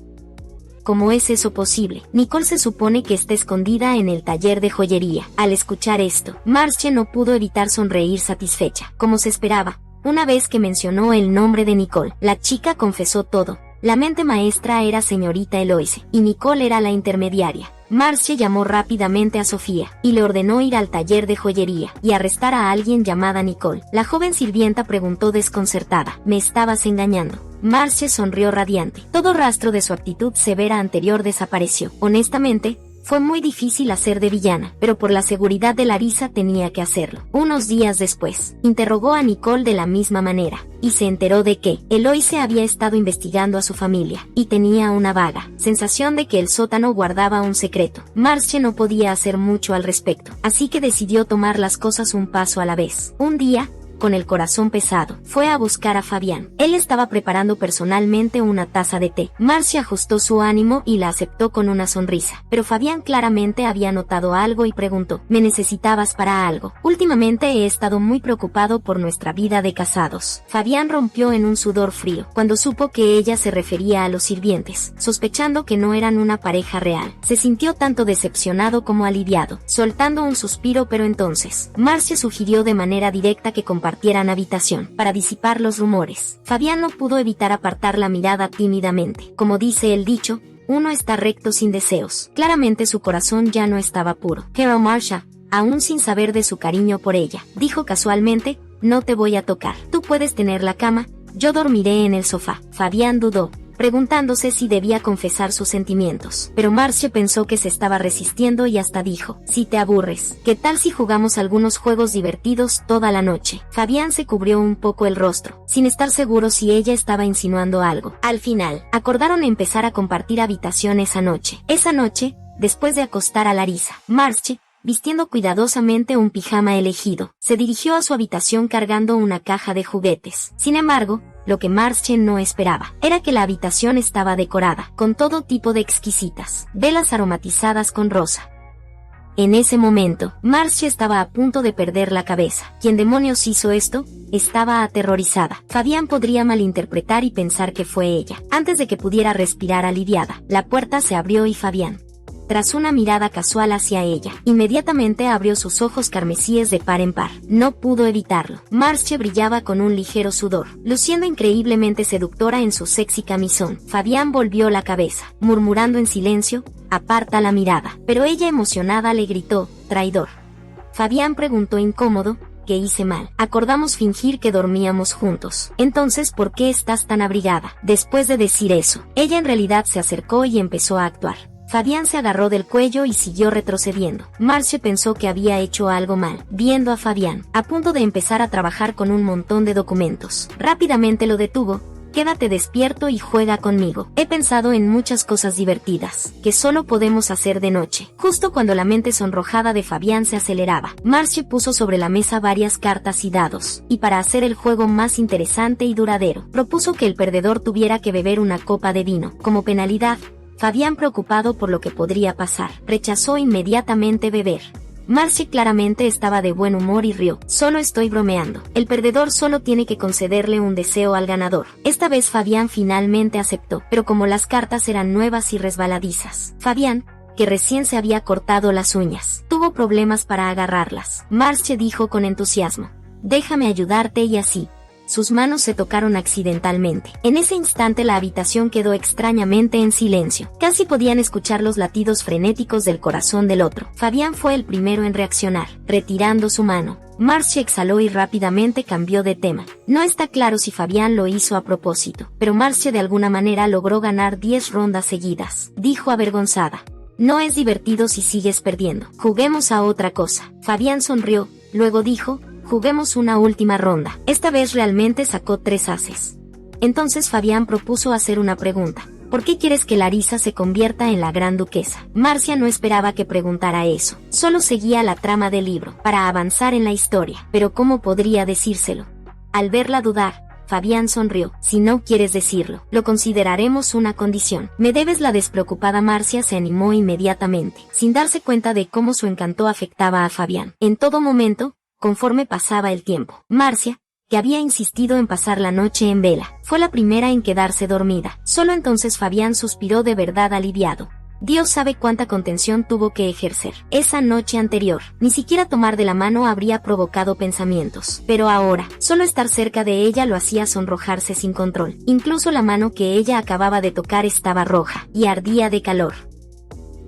¿Cómo es eso posible? Nicole se supone que está escondida en el taller de joyería. Al escuchar esto, Marcie no pudo evitar sonreír satisfecha, como se esperaba. Una vez que mencionó el nombre de Nicole, la chica confesó todo. La mente maestra era señorita Eloise, y Nicole era la intermediaria. Marcie llamó rápidamente a Sofía, y le ordenó ir al taller de joyería, y arrestar a alguien llamada Nicole. La joven sirvienta preguntó desconcertada, ¿me estabas engañando? Marcie sonrió radiante. Todo rastro de su actitud severa anterior desapareció. Honestamente, fue muy difícil hacer de villana, pero por la seguridad de Larisa tenía que hacerlo. Unos días después, interrogó a Nicole de la misma manera, y se enteró de que Eloise había estado investigando a su familia, y tenía una vaga sensación de que el sótano guardaba un secreto. Marcie no podía hacer mucho al respecto, así que decidió tomar las cosas un paso a la vez. Un día, con el corazón pesado, fue a buscar a Fabián. Él estaba preparando personalmente una taza de té. Marcie ajustó su ánimo y la aceptó con una sonrisa. Pero Fabián claramente había notado algo y preguntó, ¿me necesitabas para algo? Últimamente he estado muy preocupado por nuestra vida de casados. Fabián rompió en un sudor frío cuando supo que ella se refería a los sirvientes, sospechando que no eran una pareja real. Se sintió tanto decepcionado como aliviado, soltando un suspiro, pero entonces Marcie sugirió de manera directa que compartieran habitación para disipar los rumores. Fabián no pudo evitar apartar la mirada tímidamente. Como dice el dicho, uno está recto sin deseos. Claramente su corazón ya no estaba puro. Pero Marcia, aún sin saber de su cariño por ella, dijo casualmente, no te voy a tocar. Tú puedes tener la cama, yo dormiré en el sofá. Fabián dudó, preguntándose si debía confesar sus sentimientos. Pero Marcie pensó que se estaba resistiendo y hasta dijo, si te aburres, ¿qué tal si jugamos algunos juegos divertidos toda la noche? Fabián se cubrió un poco el rostro, sin estar seguro si ella estaba insinuando algo. Al final, acordaron empezar a compartir habitación esa noche. Esa noche, después de acostar a Larisa, Marcie, vistiendo cuidadosamente un pijama elegido, se dirigió a su habitación cargando una caja de juguetes. Sin embargo, lo que Marcie no esperaba era que la habitación estaba decorada con todo tipo de exquisitas velas aromatizadas con rosa. En ese momento, Marcie estaba a punto de perder la cabeza. ¿Quién demonios hizo esto? Estaba aterrorizada. Fabián podría malinterpretar y pensar que fue ella. Antes de que pudiera respirar aliviada, la puerta se abrió y Fabián, tras una mirada casual hacia ella, inmediatamente abrió sus ojos carmesíes de par en par. No pudo evitarlo. Marcie brillaba con un ligero sudor, luciendo increíblemente seductora en su sexy camisón. Fabián volvió la cabeza, murmurando en silencio, aparta la mirada. Pero ella emocionada le gritó, traidor. Fabián preguntó incómodo, ¿qué hice mal? Acordamos fingir que dormíamos juntos. Entonces, ¿por qué estás tan abrigada? Después de decir eso, ella en realidad se acercó y empezó a actuar. Fabián se agarró del cuello y siguió retrocediendo. Marcie pensó que había hecho algo mal, viendo a Fabián, a punto de empezar a trabajar con un montón de documentos. Rápidamente lo detuvo, quédate despierto y juega conmigo. He pensado en muchas cosas divertidas, que solo podemos hacer de noche. Justo cuando la mente sonrojada de Fabián se aceleraba, Marcie puso sobre la mesa varias cartas y dados, y para hacer el juego más interesante y duradero, propuso que el perdedor tuviera que beber una copa de vino. Como penalidad, Fabián, preocupado por lo que podría pasar, rechazó inmediatamente beber. Marcie claramente estaba de buen humor y rió. Solo estoy bromeando. El perdedor solo tiene que concederle un deseo al ganador. Esta vez Fabián finalmente aceptó, pero como las cartas eran nuevas y resbaladizas, Fabián, que recién se había cortado las uñas, tuvo problemas para agarrarlas. Marcie dijo con entusiasmo: déjame ayudarte, y así. Sus manos se tocaron accidentalmente. En ese instante la habitación quedó extrañamente en silencio. Casi podían escuchar los latidos frenéticos del corazón del otro. Fabián fue el primero en reaccionar, retirando su mano. Marcie exhaló y rápidamente cambió de tema. No está claro si Fabián lo hizo a propósito, pero Marcie de alguna manera logró ganar 10 rondas seguidas, dijo avergonzada. No es divertido si sigues perdiendo. Juguemos a otra cosa. Fabián sonrió, luego dijo: juguemos una última ronda. Esta vez realmente sacó 3 ases. Entonces Fabián propuso hacer una pregunta. ¿Por qué quieres que Larisa se convierta en la gran duquesa? Marcia no esperaba que preguntara eso. Solo seguía la trama del libro, para avanzar en la historia. Pero ¿cómo podría decírselo? Al verla dudar, Fabián sonrió. Si no quieres decirlo, lo consideraremos una condición. Me debes. La despreocupada Marcia se animó inmediatamente, sin darse cuenta de cómo su encanto afectaba a Fabián. En todo momento, conforme pasaba el tiempo, Marcia, que había insistido en pasar la noche en vela, fue la primera en quedarse dormida. Solo entonces Fabián suspiró de verdad aliviado. Dios sabe cuánta contención tuvo que ejercer. Esa noche anterior, ni siquiera tomar de la mano habría provocado pensamientos. Pero ahora, solo estar cerca de ella lo hacía sonrojarse sin control. Incluso la mano que ella acababa de tocar estaba roja, y ardía de calor.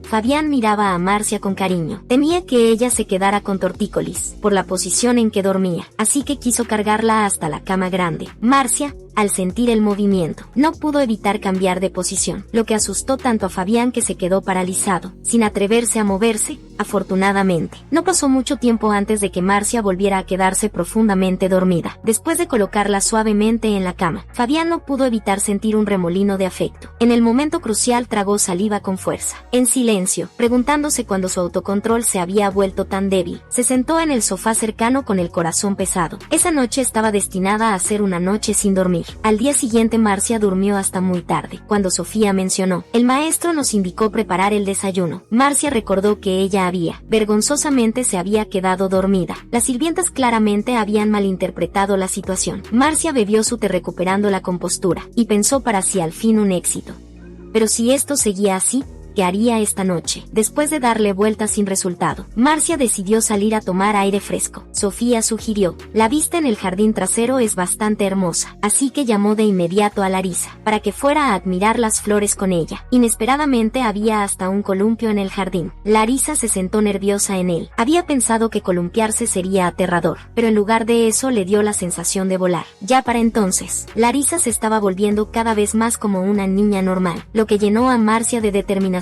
Fabián miraba a Marcia con cariño. Temía que ella se quedara con tortícolis, por la posición en que dormía, así que quiso cargarla hasta la cama grande. Marcia, al sentir el movimiento, no pudo evitar cambiar de posición, lo que asustó tanto a Fabián que se quedó paralizado, sin atreverse a moverse. Afortunadamente, no pasó mucho tiempo antes de que Marcia volviera a quedarse profundamente dormida. Después de colocarla suavemente en la cama, Fabián no pudo evitar sentir un remolino de afecto. En el momento crucial tragó saliva con fuerza. En silencio, preguntándose cuándo su autocontrol se había vuelto tan débil, se sentó en el sofá cercano con el corazón pesado. Esa noche estaba destinada a ser una noche sin dormir. Al día siguiente Marcia durmió hasta muy tarde. Cuando Sofía mencionó: el maestro nos indicó preparar el desayuno, Marcia recordó que ella vergonzosamente se había quedado dormida. Las sirvientas claramente habían malinterpretado la situación. Marcia bebió su té recuperando la compostura, y pensó para sí: al fin un éxito. Pero si esto seguía así, ¿qué haría esta noche? Después de darle vueltas sin resultado, Marcia decidió salir a tomar aire fresco. Sofía sugirió: la vista en el jardín trasero es bastante hermosa, así que llamó de inmediato a Larisa, para que fuera a admirar las flores con ella. Inesperadamente había hasta un columpio en el jardín. Larisa se sentó nerviosa en él. Había pensado que columpiarse sería aterrador, pero en lugar de eso le dio la sensación de volar. Ya para entonces, Larisa se estaba volviendo cada vez más como una niña normal, lo que llenó a Marcia de determinación.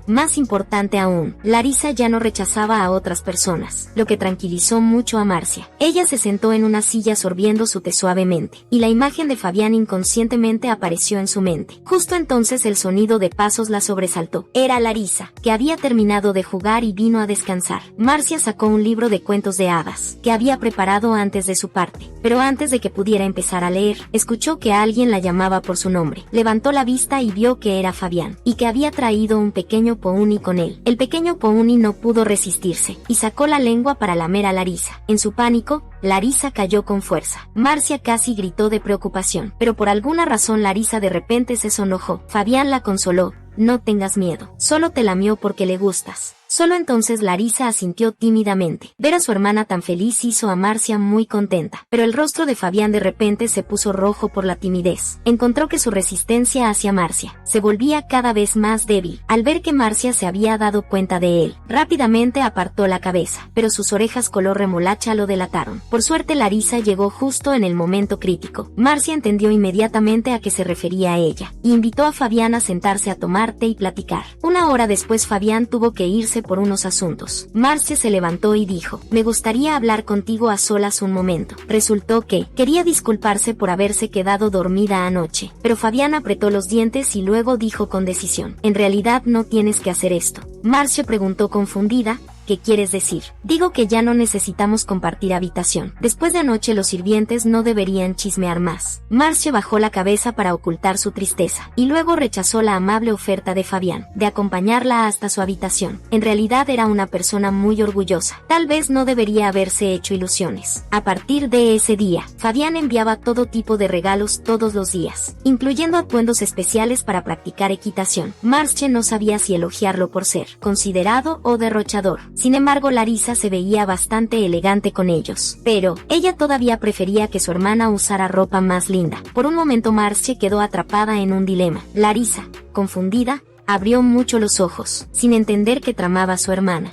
Más importante aún, Larisa ya no rechazaba a otras personas, lo que tranquilizó mucho a Marcia. Ella se sentó en una silla sorbiendo su té suavemente, y la imagen de Fabián inconscientemente apareció en su mente. Justo entonces el sonido de pasos la sobresaltó. Era Larisa, que había terminado de jugar y vino a descansar. Marcia sacó un libro de cuentos de hadas, que había preparado antes de su parte, pero antes de que pudiera empezar a leer, escuchó que alguien la llamaba por su nombre. Levantó la vista y vio que era Fabián, y que había traído un pequeño Pony con él. El pequeño Pony no pudo resistirse, y sacó la lengua para lamer a Larisa. En su pánico, Larisa cayó con fuerza. Marcia casi gritó de preocupación, pero por alguna razón Larisa de repente se sonrojó. Fabián la consoló: no tengas miedo, solo te lamió porque le gustas. Solo entonces Larisa asintió tímidamente. Ver a su hermana tan feliz hizo a Marcia muy contenta, pero el rostro de Fabián de repente se puso rojo por la timidez. Encontró que su resistencia hacia Marcia se volvía cada vez más débil. Al ver que Marcia se había dado cuenta de él, rápidamente apartó la cabeza, pero sus orejas color remolacha lo delataron. Por suerte Larisa llegó justo en el momento crítico. Marcia entendió inmediatamente a qué se refería a ella, y invitó a Fabián a sentarse a tomar llamarte y platicar. Una hora después Fabián tuvo que irse por unos asuntos. Marce se levantó y dijo: me gustaría hablar contigo a solas un momento. Resultó que quería disculparse por haberse quedado dormida anoche, pero Fabián apretó los dientes y luego dijo con decisión: en realidad no tienes que hacer esto. Marce preguntó confundida: ¿qué quieres decir? Digo que ya no necesitamos compartir habitación. Después de anoche los sirvientes no deberían chismear más. Marce bajó la cabeza para ocultar su tristeza, y luego rechazó la amable oferta de Fabián, de acompañarla hasta su habitación. En realidad era una persona muy orgullosa. Tal vez no debería haberse hecho ilusiones. A partir de ese día, Fabián enviaba todo tipo de regalos todos los días, incluyendo atuendos especiales para practicar equitación. Marce no sabía si elogiarlo por ser considerado o derrochador. Sin embargo, Larisa se veía bastante elegante con ellos, pero ella todavía prefería que su hermana usara ropa más linda. Por un momento Marce quedó atrapada en un dilema. Larisa, confundida, abrió mucho los ojos, sin entender qué tramaba su hermana.